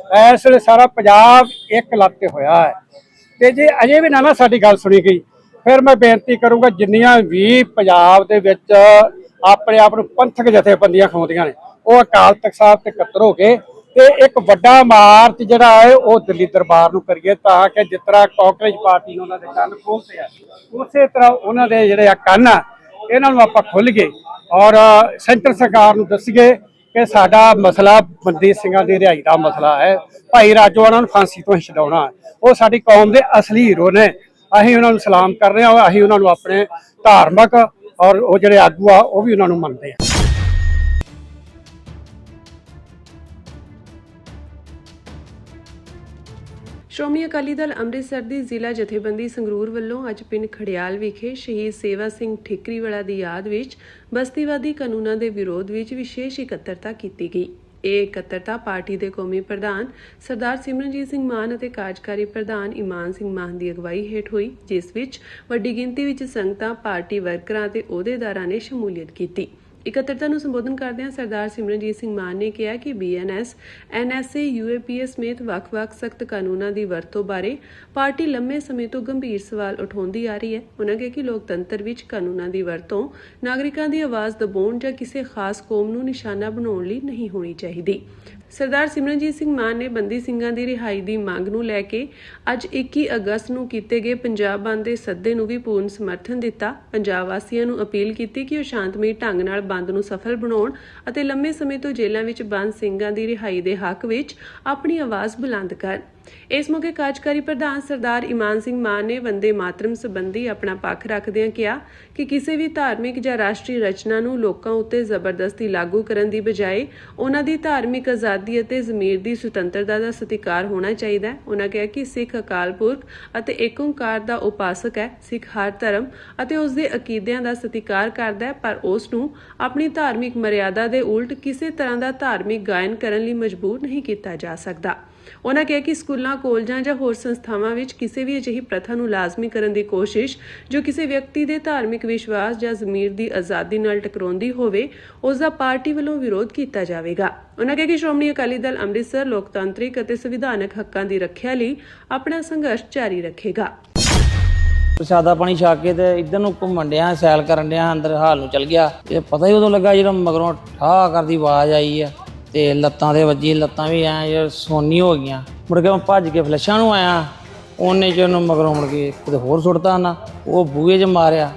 ਇਸ ਵੇਲੇ ਸਾਰਾ ਪੰਜਾਬ ਇੱਕ ਲੱਤ ਤੇ ਹੋਇਆ ਹੈ। ਤੇ ਜੇ ਅਜੇ ਵੀ ਨਾ ਸਾਡੀ ਗੱਲ ਸੁਣੀ ਗਈ, ਫਿਰ ਮੈਂ ਬੇਨਤੀ ਕਰੂੰਗਾ ਜਿੰਨੀਆਂ ਵੀ ਪੰਜਾਬ ਦੇ ਵਿੱਚ ਆਪਣੇ ਆਪ ਨੂੰ ਪੰਥਕ ਜਥੇਬੰਦੀਆਂ ਖਵਾਉਂਦੀਆਂ ਨੇ, ਉਹ ਅਕਾਲ ਤਖਤ ਸਾਹਿਬ ਤੇ ਇਕੱਤਰ ਹੋ ਕੇ ਤੇ ਇੱਕ ਵੱਡਾ ਮਾਰਚ ਜਿਹੜਾ ਹੈ ਉਹ ਦਿੱਲੀ ਦਰਬਾਰ ਨੂੰ ਕਰੀਏ, ਤਾਂ ਕਿ ਜਿਸ ਤਰ੍ਹਾਂ ਕਾਂਗਰਸ ਪਾਰਟੀ ਨੇ ਉਹਨਾਂ ਦੇ ਕੰਨ ਖੋਲ੍ਹਦੇ ਆ, ਉਸੇ ਤਰ੍ਹਾਂ ਉਹਨਾਂ ਦੇ ਜਿਹੜੇ ਆ ਕੰਨ ਆ ਇਹਨਾਂ ਨੂੰ ਆਪਾਂ ਖੁੱਲ੍ਹ ਗਏ ਔਰ ਸੈਂਟਰ ਸਰਕਾਰ ਨੂੰ ਦੱਸੀਏ ਕਿ ਸਾਡਾ ਮਸਲਾ ਬੰਦੀ ਸਿੰਘਾਂ ਦੀ ਰਿਹਾਈ ਦਾ ਮਸਲਾ ਹੈ। ਭਾਈ ਰਾਜੋਆਣਾ ਨੂੰ ਫਾਂਸੀ ਤੋਂ ਛਡਾਉਣਾ, ਉਹ ਸਾਡੀ ਕੌਮ ਦੇ ਅਸਲੀ ਹੀਰੋ ਨੇ। ਅਸੀਂ ਉਹਨਾਂ ਨੂੰ ਸਲਾਮ ਕਰ ਰਹੇ ਹਾਂ, ਅਸੀਂ ਉਹਨਾਂ ਨੂੰ ਆਪਣੇ ਧਾਰਮਿਕ ਔਰ ਉਹ ਜਿਹੜੇ ਆਗੂ ਆ ਉਹ ਵੀ ਉਹਨਾਂ ਨੂੰ ਮੰਨਦੇ ਆ। ਸ਼੍ਰੋਮਣੀ ਅਕਾਲੀ ਦਲ ਅੰਮ੍ਰਿਤਸਰ ਦੀ ਜ਼ਿਲ੍ਹਾ ਜਥੇਬੰਦੀ ਸੰਗਰੂਰ ਵੱਲੋਂ ਅੱਜ ਪਿੰਡ ਖੜਿਆਲ ਵਿਖੇ ਸ਼ਹੀਦ ਸੇਵਾ ਸਿੰਘ ਠਿਕਰੀਵਾਲਾ ਦੀ ਯਾਦ ਵਿੱਚ ਬਸਤੀਵਾਦੀ ਕਾਨੂੰਨਾਂ ਦੇ ਵਿਰੋਧ ਵਿੱਚ ਵਿਸ਼ੇਸ਼ ਇਕੱਤਰਤਾ ਕੀਤੀ ਗਈ। ਇਹ ਇਕੱਤਰਤਾ ਪਾਰਟੀ ਦੇ ਕੌਮੀ ਪ੍ਰਧਾਨ ਸਰਦਾਰ ਸਿਮਰਨਜੀਤ ਸਿੰਘ ਮਾਨ ਅਤੇ ਕਾਰਜਕਾਰੀ ਪ੍ਰਧਾਨ ਇਮਾਨ ਸਿੰਘ ਮਾਨ ਦੀ ਅਗਵਾਈ ਹੇਠ ਹੋਈ, ਜਿਸ ਵਿੱਚ ਵੱਡੀ ਗਿਣਤੀ ਵਿੱਚ ਸੰਗਤਾਂ, ਪਾਰਟੀ ਵਰਕਰਾਂ ਅਤੇ ਅਹੁਦੇਦਾਰਾਂ ਨੇ ਸ਼ਮੂਲੀਅਤ ਕੀਤੀ। ਇਕੱਤਰਤਾ ਨੂੰ ਸੰਬੋਧਨ ਕਰਦਿਆਂ ਸਰਦਾਰ ਸਿਮਰਨਜੀਤ ਸਿੰਘ ਮਾਨ ਨੇ ਕਿਹਾ ਕਿ BNS, NSA, UAPS ਸਮੇਤ ਵੱਖ-ਵੱਖ ਸਖਤ ਕਾਨੂੰਨਾਂ ਦੀ ਵਰਤੋਂ ਬਾਰੇ ਪਾਰਟੀ ਲੰਮੇ ਸਮੇਂ ਤੋਂ ਗੰਭੀਰ ਸਵਾਲ ਉਠਾਉਂਦੀ ਆ ਰਹੀ ਹੈ। ਉਨ੍ਹਾਂ ਕਿਹਾ ਕਿ ਲੋਕਤੰਤਰ ਵਿੱਚ ਕਾਨੂੰਨਾਂ ਦੀ ਵਰਤੋਂ ਨਾਗਰਿਕਾਂ ਦੀ ਆਵਾਜ਼ ਦਬਾਉਣ ਜਾਂ ਕਿਸੇ ਖਾਸ ਕੌਮ ਨੂੰ ਨਿਸ਼ਾਨਾ ਬਣਾਉਣ ਲਈ ਨਹੀਂ ਹੋਣੀ ਚਾਹੀਦੀ। ਸਰਦਾਰ ਸਿਮਰਨਜੀਤ ਸਿੰਘ ਮਾਨ ਨੇ ਬੰਦੀ ਸਿੰਘਾਂ ਦੀ ਰਿਹਾਈ ਦੀ ਮੰਗ ਨੂੰ ਲੈ ਕੇ ਅੱਜ 21 ਅਗਸਤ ਨੂੰ ਕੀਤੇ ਗਏ ਪੰਜਾਬ ਬੰਦ ਦੇ ਸੱਦੇ ਨੂੰ ਵੀ ਪੂਰਨ ਸਮਰਥਨ ਦਿੱਤਾ। ਪੰਜਾਬ ਵਾਸੀਆਂ ਨੂੰ ਅਪੀਲ ਕੀਤੀ ਕਿ ਉਹ ਸ਼ਾਂਤਮਈ ਢੰਗ ਨਾਲ ਬੰਦ ਨੂੰ ਸਫਲ ਬਣਾਉਣ ਅਤੇ ਲੰਮੇ ਸਮੇਂ ਤੋਂ ਜੇਲ੍ਹਾਂ ਵਿੱਚ ਬੰਦ ਸਿੰਘਾਂ ਦੀ ਰਿਹਾਈ ਦੇ ਹੱਕ ਵਿੱਚ ਆਪਣੀ ਆਵਾਜ਼ ਬੁਲੰਦ ਕਰਨ। ਇਸ ਮੌਕੇ ਕਾਰਜਕਾਰੀ ਪ੍ਰਧਾਨ ਸਰਦਾਰ ਇਮਾਨ ਸਿੰਘ ਮਾਨ ਨੇ ਵੰਦੇ ਮਾਤਰਮ ਸੰਬੰਧੀ ਆਪਣਾ ਪੱਖ ਰੱਖਦਿਆਂ ਕਿਹਾ ਕਿ ਕਿਸੇ ਵੀ ਧਾਰਮਿਕ ਜਾਂ ਰਾਸ਼ਟਰੀ ਰਚਨਾ ਨੂੰ ਲੋਕਾਂ ਉੱਤੇ ਜ਼ਬਰਦਸਤੀ ਲਾਗੂ ਕਰਨ ਦੀ ਬਜਾਏ ਉਹਨਾਂ ਦੀ ਧਾਰਮਿਕ ਆਜ਼ਾਦੀ ਅਤੇ ਜ਼ਮੀਰ ਦੀ ਸੁਤੰਤਰਤਾ ਦਾ ਸਤਿਕਾਰ ਹੋਣਾ ਚਾਹੀਦਾ ਹੈ। ਉਹਨਾਂ ਕਿਹਾ ਕਿ ਸਿੱਖ ਅਕਾਲ ਪੁਰਖ ਅਤੇ ਏਕ ਓਂਕਾਰ ਦਾ ਉਪਾਸਕ ਹੈ। ਸਿੱਖ ਹਰ ਧਰਮ ਅਤੇ ਉਸ ਦੇ ਅਕੀਦਿਆਂ ਦਾ ਸਤਿਕਾਰ ਕਰਦਾ ਹੈ, ਪਰ ਉਸ ਨੂੰ ਆਪਣੀ ਧਾਰਮਿਕ ਮਰਿਆਦਾ ਦੇ ਉਲਟ ਕਿਸੇ ਤਰ੍ਹਾਂ ਦਾ ਧਾਰਮਿਕ ਗਾਇਨ ਕਰਨ ਲਈ ਮਜਬੂਰ ਨਹੀਂ ਕੀਤਾ ਜਾ ਸਕਦਾ। ਉਨ੍ਹਾਂ ਕਿਹਾ ਕਿ ਸਕੂਲਾਂ, ਕਾਲਜਾਂ ਜਾਂ ਹੋਰ ਸੰਸਥਾਵਾਂ ਵਿੱਚ ਕਿਸੇ ਵੀ ਅਜਿਹੀ ਪ੍ਰਥਾ ਨੂੰ ਲਾਜ਼ਮੀ ਕਰਨ ਦੀ ਕੋਸ਼ਿਸ਼ ਜੋ ਕਿਸੇ ਵਿਅਕਤੀ ਦੇ ਧਾਰਮਿਕ ਵਿਸ਼ਵਾਸ ਜਾਂ ਜ਼ਮੀਰ ਦੀ ਆਜ਼ਾਦੀ ਨਾਲ ਟਕਰਾਉਂਦੀ ਹੋਵੇ, ਉਸ ਦਾ ਪਾਰਟੀ ਵੱਲੋਂ ਵਿਰੋਧ ਕੀਤਾ ਜਾਵੇਗਾ। ਉਨ੍ਹਾਂ ਕਿਹਾ ਕਿ ਸ਼੍ਰੋਮਣੀ ਅਕਾਲੀ ਦਲ ਅੰਮ੍ਰਿਤਸਰ ਲੋਕਤਾਂਤਰਿਕ ਅਤੇ ਸੰਵਿਧਾਨਕ ਹੱਕਾਂ ਦੀ ਰੱਖਿਆ ਲਈ ਆਪਣਾ ਸੰਘਰਸ਼ ਜਾਰੀ ਰੱਖੇਗਾ। ਪ੍ਰਸ਼ਾਦਾ ਪਾਣੀ ਛਕ ਕੇ ਤੇ ਇੱਧਰ ਨੂੰ ਘੁੰਮਣ ਡਿਆ, ਸੈਲ ਕਰਨ ਡਿਆ, ਅੰਦਰ ਹਾਲ ਨੂੰ ਚਲ ਗਿਆ ਤੇ ਪਤਾ ਹੀ ਉਦੋਂ ਲੱਗਾ ਜਦੋਂ ਮਗਰੋਂ ਠਾਹ ਕਰਦੀ ਆਵਾਜ਼ ਆਈ ਆ ਤੇ ਲੱਤਾਂ ਦੇ ਵੱਜੀ, ਲੱਤਾਂ ਵੀ ਐ ਸੋਨੀ ਹੋ ਗਈਆਂ। ਮੁੜ ਕੇ ਮੈਂ ਭੱਜ ਕੇ ਫਲੈਸ਼ਾਂ ਨੂੰ ਆਇਆ, ਉਹਨੇ ਚ ਉਹਨੂੰ ਮਗਰੋਂ ਮੁੜ ਕੇ ਕਿਤੇ ਹੋਰ ਸੁੱਟਤਾ ਨਾ, ਉਹ ਬੂਹੇ 'ਚ ਮਾਰਿਆ।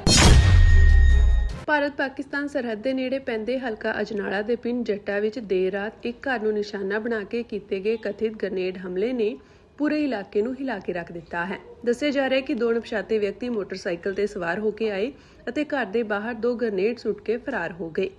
ਭਾਰਤ-ਪਾਕਿਸਤਾਨ ਸਰਹੱਦ ਦੇ ਨੇੜੇ ਪੈਂਦੇ ਹਲਕਾ ਅਜਨਾਲਾ ਦੇ ਪਿੰਡ ਜੱਟਾ ਵਿੱਚ ਦੇਰ ਰਾਤ ਇੱਕ ਘਰ ਨੂੰ ਨਿਸ਼ਾਨਾ ਬਣਾ ਕੇ ਕੀਤੇ ਗਏ ਕਥਿਤ ਗ੍ਰਨੇਡ ਹਮਲੇ ਨੇ ਪੂਰੇ ਇਲਾਕੇ ਨੂੰ ਹਿਲਾ ਕੇ ਰੱਖ ਦਿੱਤਾ ਹੈ। ਦੱਸਿਆ ਜਾ ਰਿਹਾ ਹੈ ਕਿ ਦੋ ਅਣਪਛਾਤੇ ਵਿਅਕਤੀ ਮੋਟਰਸਾਈਕਲ ਤੇ ਸਵਾਰ ਹੋ ਕੇ ਆਏ ਅਤੇ ਘਰ ਦੇ ਬਾਹਰ ਦੋ ਗ੍ਰਨੇਡ ਸੁੱਟ ਕੇ ਫਰਾਰ ਹੋ ਗਏ।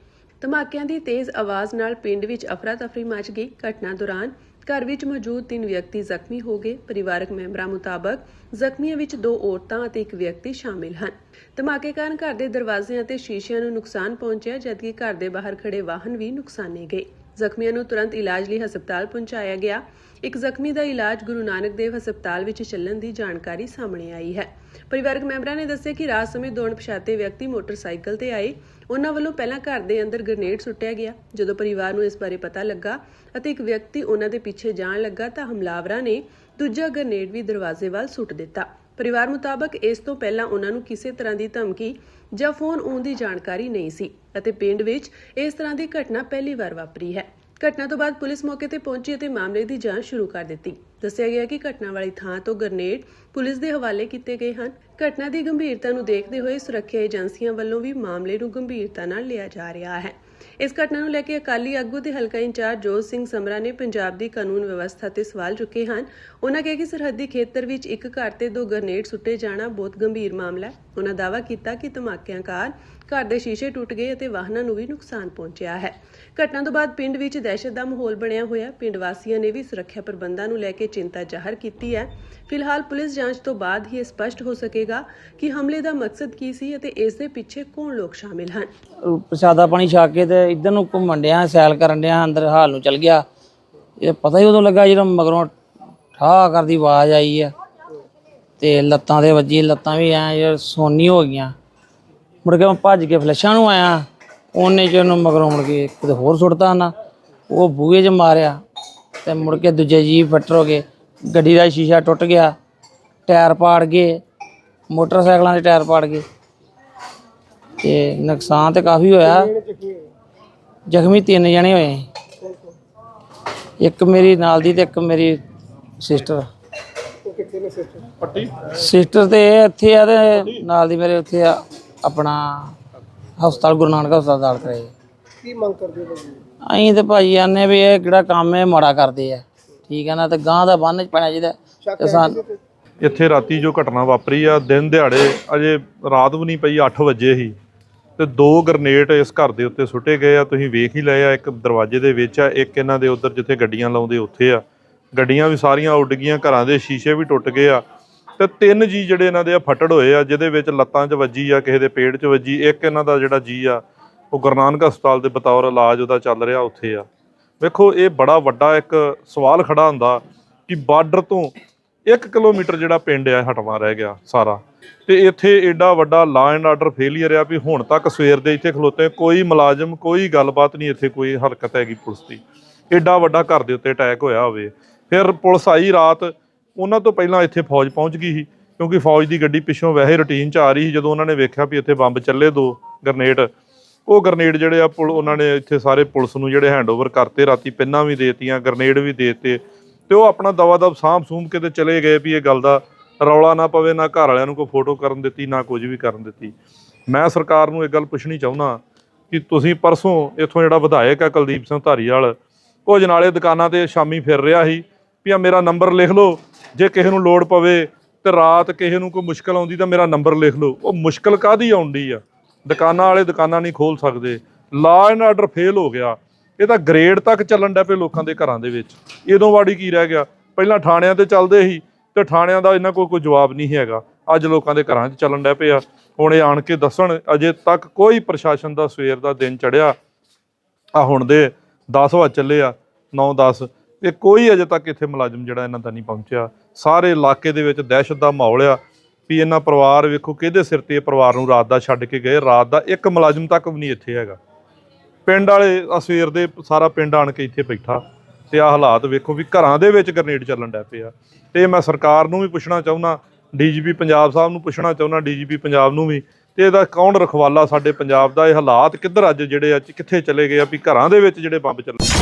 ਧਮਾਕਿਆਂ ਦੀ ਤੇਜ਼ ਆਵਾਜ਼ ਨਾਲ ਪਿੰਡ ਵਿੱਚ ਅਫਰਾ-ਤਫਰੀ ਮਚ ਗਈ। ਘਟਨਾ ਦੌਰਾਨ ਘਰ ਵਿੱਚ ਮੌਜੂਦ 3 ਵਿਅਕਤੀ ਜ਼ਖਮੀ ਹੋ ਗਏ। ਪਰਿਵਾਰਕ ਮੈਂਬਰਾਂ ਮੁਤਾਬਕ ਜ਼ਖਮੀਆਂ ਵਿੱਚ 2 ਔਰਤਾਂ ਅਤੇ 1 ਵਿਅਕਤੀ ਸ਼ਾਮਿਲ ਹਨ। ਧਮਾਕੇ ਕਾਰਨ ਘਰ ਦੇ ਦਰਵਾਜ਼ਿਆਂ ਅਤੇ ਸ਼ੀਸ਼ਿਆਂ ਨੂੰ ਨੁਕਸਾਨ ਪਹੁੰਚਿਆ, ਜਦਕਿ ਘਰ ਦੇ ਬਾਹਰ ਖੜੇ ਵਾਹਨ ਵੀ ਨੁਕਸਾਨੇ ਗਏ। ਜ਼ਖਮੀਆਂ ਨੂੰ ਤੁਰੰਤ ਇਲਾਜ ਲਈ ਹਸਪਤਾਲ ਪਹੁੰਚਾਇਆ ਗਿਆ। ਇੱਕ ਜ਼ਖਮੀ ਦਾ ਇਲਾਜ ਗੁਰੂ ਨਾਨਕ ਦੇਵ ਹਸਪਤਾਲ ਵਿੱਚ ਚੱਲਣ ਦੀ ਜਾਣਕਾਰੀ ਸਾਹਮਣੇ ਆਈ ਹੈ। ਪਰਿਵਾਰਕ ਮੈਂਬਰਾਂ ਨੇ ਦੱਸਿਆ ਕਿ ਰਾਤ ਸਮੇਂ ਦੋ ਅਣਪਛਾਤੇ ਵਿਅਕਤੀ ਮੋਟਰਸਾਈਕਲ ਤੇ ਆਏ। ਉਹਨਾਂ ਵੱਲੋਂ ਪਹਿਲਾਂ ਘਰ ਦੇ ਅੰਦਰ ਗ੍ਰਨੇਡ ਸੁੱਟਿਆ ਗਿਆ। ਜਦੋਂ ਪਰਿਵਾਰ ਨੂੰ ਇਸ ਬਾਰੇ ਪਤਾ ਲੱਗਾ ਅਤੇ ਇੱਕ ਵਿਅਕਤੀ ਉਹਨਾਂ ਦੇ ਪਿੱਛੇ ਜਾਣ ਲੱਗਾ ਤਾਂ ਹਮਲਾਵਰਾਂ ਨੇ ਦੂਜਾ ਗ੍ਰਨੇਡ ਵੀ ਦਰਵਾਜ਼ੇ ਵੱਲ ਸੁੱਟ ਦਿੱਤਾ। ਪਰਿਵਾਰ ਮੁਤਾਬਕ ਇਸ ਤੋਂ ਪਹਿਲਾਂ ਉਹਨਾਂ ਨੂੰ ਕਿਸੇ ਤਰ੍ਹਾਂ ਦੀ ਧਮਕੀ ਜਾਂ ਫੋਨ ਆਉਣ ਦੀ ਜਾਣਕਾਰੀ ਨਹੀਂ ਸੀ ਅਤੇ ਪਿੰਡ ਵਿੱਚ ਇਸ ਤਰ੍ਹਾਂ ਦੀ ਘਟਨਾ ਪਹਿਲੀ ਵਾਰ ਵਾਪਰੀ ਹੈ। ਘਟਨਾ ਤੋਂ ਬਾਅਦ ਪੁਲਿਸ ਮੌਕੇ ਤੇ ਪਹੁੰਚੀ ਅਤੇ ਮਾਮਲੇ ਦੀ ਜਾਂਚ ਸ਼ੁਰੂ ਕਰ ਦਿੱਤੀ। ਦੱਸਿਆ ਗਿਆ ਕਿ ਘਟਨਾ ਵਾਲੀ ਥਾਂ ਤੋਂ ਗ੍ਰਨੇਡ ਪੁਲਿਸ ਦੇ ਹਵਾਲੇ ਕੀਤੇ ਗਏ ਹਨ। ਘਟਨਾ ਦੀ ਗੰਭੀਰਤਾ ਨੂੰ ਦੇਖਦੇ ਹੋਏ ਸੁਰੱਖਿਆ ਏਜੰਸੀਆਂ ਵੱਲੋਂ ਵੀ ਮਾਮਲੇ ਨੂੰ ਗੰਭੀਰਤਾ ਨਾਲ ਲਿਆ ਜਾ ਰਿਹਾ ਹੈ। ਇਸ ਘਟਨਾ ਨੂੰ ਲੈ ਕੇ ਅਕਾਲੀ ਆਗੂ ਤੇ ਹਲਕਾ ਇੰਚਾਰਜ ਜੋਤ ਸਿੰਘ ਸਮਰਾ ਨੇ ਪੰਜਾਬ ਦੀ ਕਾਨੂੰਨ ਵਿਵਸਥਾ ਤੇ ਸਵਾਲ ਚੁੱਕੇ ਹਨ। ਉਹਨਾਂ ਕਿਹਾ ਕਿ ਸਰਹੱਦੀ ਖੇਤਰ ਵਿੱਚ ਇੱਕ ਘਰ ਤੇ 2 ਗ੍ਰਨੇਡ ਸੁੱਟੇ ਜਾਣਾ ਬਹੁਤ ਗੰਭੀਰ ਮਾਮਲਾ ਹੈ। ਉਹਨਾਂ ਦਾਅਵਾ ਕੀਤਾ ਕਿ ਧਮਾਕਿਆਂ ਕਾਰਨ ਘਰ ਦੇ ਸ਼ੀਸ਼ੇ ਟੁੱਟ ਗਏ ਅਤੇ ਵਾਹਨਾਂ ਨੂੰ ਵੀ ਨੁਕਸਾਨ ਪਹੁੰਚਿਆ ਹੈ। ਘਟਨਾ ਤੋਂ ਬਾਅਦ ਪਿੰਡ ਵਿੱਚ ਦਹਿਸ਼ਤ ਦਾ ਮਾਹੌਲ ਬਣਿਆ ਹੋਇਆ। ਪਿੰਡ ਵਾਸੀਆਂ ਨੇ ਵੀ ਸੁਰੱਖਿਆ ਪ੍ਰਬੰਧਾਂ ਨੂੰ ਲੈ ਕੇ ਚਿੰਤਾ ਜ਼ਾਹਰ ਕੀਤੀ ਹੈ। ਫਿਲਹਾਲ ਪੁਲਿਸ ਜਾਂਚ ਤੋਂ ਬਾਅਦ ਹੀ ਇਹ ਸਪਸ਼ਟ ਹੋ ਸਕੇਗਾ ਕਿ ਹਮਲੇ ਦਾ ਮਕਸਦ ਕੀ ਸੀ ਅਤੇ ਇਸ ਦੇ ਪਿੱਛੇ ਕੌਣ ਲੋਕ ਸ਼ਾਮਿਲ ਹਨ। ਪ੍ਰਸ਼ਾਦਾ ਪਾਣੀ ਛਕ ਕੇ ਤੇ ਇੱਧਰ ਨੂੰ ਘੁੰਮਣ ਡਿਆ, ਸੈਲ ਕਰਨ ਡਿਆ, ਅੰਦਰ ਹਾਲ ਨੂੰ ਚਲ ਗਿਆ। ਇਹ ਪਤਾ ਹੀ ਉਦੋਂ ਲੱਗਾ ਜਦੋਂ ਮਗਰੋਂ ਠਾਹ ਕਰਦੀ ਆਵਾਜ਼ ਆਈ ਆ ਤੇ ਲੱਤਾਂ ਦੇ ਵੱਜੀ, ਲੱਤਾਂ ਵੀ ਐ ਸੋਨੀ ਹੋ ਗਈਆਂ। ਮੁੜ ਕੇ ਮੈਂ ਭੱਜ ਕੇ ਫਲੈਸ਼ਾਂ ਨੂੰ ਆਇਆ, ਉਹਨੇ ਚ ਉਹਨੂੰ ਮਗਰੋਂ ਮੁੜ ਕੇ ਕਿਤੇ ਹੋਰ ਸੁੱਟਤਾ ਨਾ, ਉਹ ਬੂਹੇ 'ਚ ਮਾਰਿਆ ਤੇ ਮੁੜ ਕੇ ਦੂਜੇ ਜੀ ਫੱਟਰ ਹੋ ਗਏ। ਗੱਡੀ ਦਾ ਸ਼ੀਸ਼ਾ ਟੁੱਟ ਗਿਆ, ਟਾਇਰ ਪਾੜ ਗਏ, ਮੋਟਰਸਾਈਕਲਾਂ ਦੇ ਟਾਇਰ ਪਾੜ ਗਏ ਤੇ ਨੁਕਸਾਨ ਤੇ ਕਾਫੀ ਹੋਇਆ। ਜ਼ਖਮੀ 3 ਜਣੇ ਹੋਏ, ਇੱਕ ਮੇਰੀ ਨਾਲ ਦੀ ਤੇ ਇੱਕ ਮੇਰੀ ਸਿਸਟਰ। ਸਿਸਟਰ ਤੇ ਇੱਥੇ ਆ ਤੇ ਨਾਲ ਦੀ ਮੇਰੇ ਉੱਥੇ ਆ ਆਪਣਾ ਹਸਪਤਾਲ ਗੁਰੂ ਨਾਨਕ ਹਸਪਤਾਲ ਦਾਖਲ ਕਰਾਏ। ਕੀ ਮੰਗ ਕਰਦੇ ਹੋ? ਅਸੀਂ ਤੇ ਭਾਜੀ ਆਨੇ ਵੀ ਇਹ ਕਿਹੜਾ ਕੰਮ ਹੈ ਮਾੜਾ ਕਰਦੇ ਆ, ਠੀਕ ਹੈ ਨਾ, ਤੇ ਗਾਂ ਦਾ ਬੰਨ੍ਹ 'ਚ ਪੈਣਾ ਚਾਹੀਦਾ। ਤੇ ਸਾਨੂੰ ਇੱਥੇ ਰਾਤੀ ਜੋ ਘਟਨਾ ਵਾਪਰੀ ਆ, ਦਿਨ ਦਿਹਾੜੇ ਅਜੇ ਰਾਤ ਵੀ ਨਹੀਂ ਪਈ, 8 ਵਜੇ ਹੀ ਤੇ 2 ਗ੍ਰਨੇਡ ਇਸ ਘਰ ਦੇ ਉੱਤੇ ਸੁੱਟੇ ਗਏ ਆ। ਤੁਸੀਂ ਵੇਖ ਹੀ ਲਏ ਆ, ਇੱਕ ਦਰਵਾਜ਼ੇ ਦੇ ਵਿੱਚ ਆ, ਇੱਕ ਇਹਨਾਂ ਦੇ ਉੱਧਰ ਜਿੱਥੇ ਗੱਡੀਆਂ ਲਾਉਂਦੇ ਉੱਥੇ ਆ। ਗੱਡੀਆਂ ਵੀ ਸਾਰੀਆਂ ਉੱਡ ਗਈਆਂ, ਘਰਾਂ ਦੇ ਸ਼ੀਸ਼ੇ ਵੀ ਟੁੱਟ ਗਏ ਆ ਤੇ 3 ਜੀ ਜਿਹੜੇ ਇਹਨਾਂ ਦੇ ਆ ਫੱਟੜ ਹੋਏ ਆ, ਜਿਹਦੇ ਵਿੱਚ ਲੱਤਾਂ 'ਚ ਵੱਜੀ ਆ, ਕਿਸੇ ਦੇ ਪੇਟ 'ਚ ਵੱਜੀ। ਇੱਕ ਇਹਨਾਂ ਦਾ ਜਿਹੜਾ ਜੀ ਆ ਉਹ ਗੁਰੂ ਨਾਨਕ ਹਸਪਤਾਲ ਦੇ ਬਤੌਰ ਇਲਾਜ ਉਹਦਾ ਚੱਲ ਰਿਹਾ ਉੱਥੇ ਆ। ਵੇਖੋ, ਇਹ ਬੜਾ ਵੱਡਾ ਇੱਕ ਸਵਾਲ ਖੜਾ ਹੁੰਦਾ ਕਿ ਬਾਰਡਰ ਤੋਂ 1 ਕਿਲੋਮੀਟਰ ਜਿਹੜਾ ਪਿੰਡ ਆ ਹਟਵਾ ਰਹਿ ਗਿਆ ਸਾਰਾ। ਤੇ ਇੱਥੇ ਏਡਾ ਵੱਡਾ ਲਾ ਐਂਡ ਆਰਡਰ ਫੇਲੀਅਰ ਆ ਵੀ ਹੁਣ ਤੱਕ ਸਵੇਰ ਦੇ ਇੱਥੇ ਖਲੋਤੇ ਕੋਈ ਮੁਲਾਜ਼ਮ ਕੋਈ ਗੱਲਬਾਤ ਨਹੀਂ, ਇੱਥੇ ਕੋਈ ਹਰਕਤ ਹੈਗੀ ਪੁਲਿਸ ਦੀ। ਏਡਾ ਵੱਡਾ ਘਰ ਦੇ ਉੱਤੇ ਅਟੈਕ ਹੋਇਆ ਹੋਵੇ। ਫਿਰ ਪੁਲਿਸ ਆਈ ਰਾਤ, ਉਹਨਾਂ ਤੋਂ ਪਹਿਲਾਂ ਇੱਥੇ ਫੌਜ ਪਹੁੰਚ ਗਈ ਸੀ ਕਿਉਂਕਿ ਫੌਜ ਦੀ ਗੱਡੀ ਪਿੱਛੋਂ ਵੈਸੇ ਰੂਟੀਨ 'ਚ ਆ ਰਹੀ ਸੀ। ਜਦੋਂ ਉਹਨਾਂ ਨੇ ਵੇਖਿਆ ਵੀ ਇੱਥੇ ਬੰਬ ਚੱਲੇ 2 ਗਰਨੇਡ, ਉਹ ਗਰਨੇਡ ਜਿਹੜੇ ਆ ਉਹਨਾਂ ਨੇ ਇੱਥੇ ਸਾਰੇ ਪੁਲਿਸ ਨੂੰ ਜਿਹੜੇ ਹੈਂਡਓਵਰ ਕਰਤੇ। ਰਾਤੀ ਪਿੰਨਾਂ ਵੀ ਦੇਤੀਆਂ, ਗਰਨੇਡ ਵੀ ਦੇਤੇ, ਤੇ ਉਹ ਆਪਣਾ ਦਵਾ ਦਵ ਸਾਂਭ ਸੂੰਭ ਕੇ ਤੇ ਚਲੇ ਗਏ ਵੀ ਇਹ ਗੱਲ ਦਾ ਰੌਲਾ ਨਾ ਪਵੇ। ਨਾ ਘਰ ਵਾਲਿਆਂ ਨੂੰ ਕੋਈ ਫੋਟੋ ਕਰਨ ਦਿੱਤੀ, ਨਾ ਕੁਝ ਵੀ ਕਰਨ ਦਿੱਤੀ। ਮੈਂ ਸਰਕਾਰ ਨੂੰ ਇਹ ਗੱਲ ਪੁੱਛਣੀ ਚਾਹੁੰਦਾ ਕਿ ਤੁਸੀਂ ਪਰਸੋਂ ਇੱਥੋਂ ਜਿਹੜਾ ਵਿਧਾਇਕ ਆ ਕੁਲਦੀਪ ਸਿੰਘ ਧਾਰੀਵਾਲ, ਉਹ ਜਨਾਲੇ ਦੁਕਾਨਾਂ ਤੇ ਸ਼ਾਮੀ ਫਿਰ ਰਿਹਾ ਸੀ ਵੀ ਆ ਮੇਰਾ ਨੰਬਰ ਲਿਖ ਲਓ, ਜੇ ਕਿਸੇ ਨੂੰ ਲੋੜ ਪਵੇ ਤੇ ਰਾਤ ਕਿਸੇ ਨੂੰ ਕੋਈ ਮੁਸ਼ਕਲ ਆਉਂਦੀ ਤਾਂ ਮੇਰਾ ਨੰਬਰ ਲਿਖ ਲਓ। ਉਹ ਮੁਸ਼ਕਲ ਕਾਹਦੀ ਆਉਂਦੀ ਆ? ਦੁਕਾਨਾਂ ਵਾਲੇ ਦੁਕਾਨਾਂ ਨਹੀਂ ਖੋਲ ਸਕਦੇ, ਲਾ ਐਂਡ ਆਰਡਰ ਫੇਲ ਹੋ ਗਿਆ। ਇਹ ਤਾਂ ਗ੍ਰੇਡ ਤੱਕ ਚੱਲਣ ਡੈ ਪਏ ਲੋਕਾਂ ਦੇ ਘਰਾਂ ਦੇ ਵਿੱਚ। ਇਦੋਂ ਵਾੜੀ ਕੀ ਰਹਿ ਗਿਆ? ਪਹਿਲਾਂ ਥਾਣਿਆਂ ਤੇ ਚੱਲਦੇ ਸੀ ਤੇ ਥਾਣਿਆਂ ਦਾ ਇਹਨਾਂ ਕੋਲ ਕੋਈ ਜਵਾਬ ਨਹੀਂ ਹੈਗਾ। ਅੱਜ ਲੋਕਾਂ ਦੇ ਘਰਾਂ 'ਚ ਚੱਲਣ ਡੈ ਪਏ ਆ। ਹੁਣ ਇਹ ਆਣ ਕੇ ਦੱਸਣ, ਅਜੇ ਤੱਕ ਕੋਈ ਪ੍ਰਸ਼ਾਸਨ ਦਾ ਸਵੇਰ ਦਾ ਦਿਨ ਚੜਿਆ ਆ, ਹੁਣ ਦੇ 10 ਵਜੇ ਚੱਲੇ ਆ, 9-10, ਇਹ ਕੋਈ ਅਜੇ ਤੱਕ ਇੱਥੇ ਮੁਲਾਜ਼ਮ ਜਿਹੜਾ ਇਹਨਾਂ ਦਾ ਨਹੀਂ ਪਹੁੰਚਿਆ। ਸਾਰੇ ਇਲਾਕੇ ਦੇ ਵਿੱਚ ਦਹਿਸ਼ਤ ਦਾ ਮਾਹੌਲ ਆ ਵੀ ਇਹਨਾਂ ਪਰਿਵਾਰ ਵੇਖੋ ਕਿਹਦੇ ਸਿਰ ਤੇ ਇਹ ਪਰਿਵਾਰ ਨੂੰ ਰਾਤ ਦਾ ਛੱਡ ਕੇ ਗਏ। ਰਾਤ ਦਾ ਇੱਕ ਮੁਲਾਜ਼ਮ ਤੱਕ ਵੀ ਨਹੀਂ ਇੱਥੇ ਹੈਗਾ। ਪਿੰਡ ਵਾਲੇ ਆ ਸਵੇਰ ਦੇ ਸਾਰਾ ਪਿੰਡ ਆਣ ਕੇ ਇੱਥੇ ਬੈਠਾ, ਤੇ ਆਹ ਹਾਲਾਤ ਵੇਖੋ ਵੀ ਘਰਾਂ ਦੇ ਵਿੱਚ ਗਰਨੇਡ ਚੱਲਣ ਡੈ ਪਏ ਆ। ਤੇ ਮੈਂ ਸਰਕਾਰ ਨੂੰ ਵੀ ਪੁੱਛਣਾ ਚਾਹੁੰਦਾ, ਡੀਜੀਪੀ ਪੰਜਾਬ ਸਾਹਿਬ ਨੂੰ ਪੁੱਛਣਾ ਚਾਹੁੰਦਾ, ਡੀਜੀਪੀ ਪੰਜਾਬ ਨੂੰ ਵੀ, ਤੇ ਇਹਦਾ ਕੌਣ ਰਖਵਾਲਾ ਸਾਡੇ ਪੰਜਾਬ ਦਾ? ਇਹ ਹਾਲਾਤ ਕਿੱਧਰ ਅੱਜ ਜਿਹੜੇ ਆ ਕਿੱਥੇ ਚਲੇ ਗਏ ਆ ਵੀ ਘਰਾਂ ਦੇ ਵਿੱਚ ਜਿਹੜੇ ਬੰਬ ਚੱਲੇ।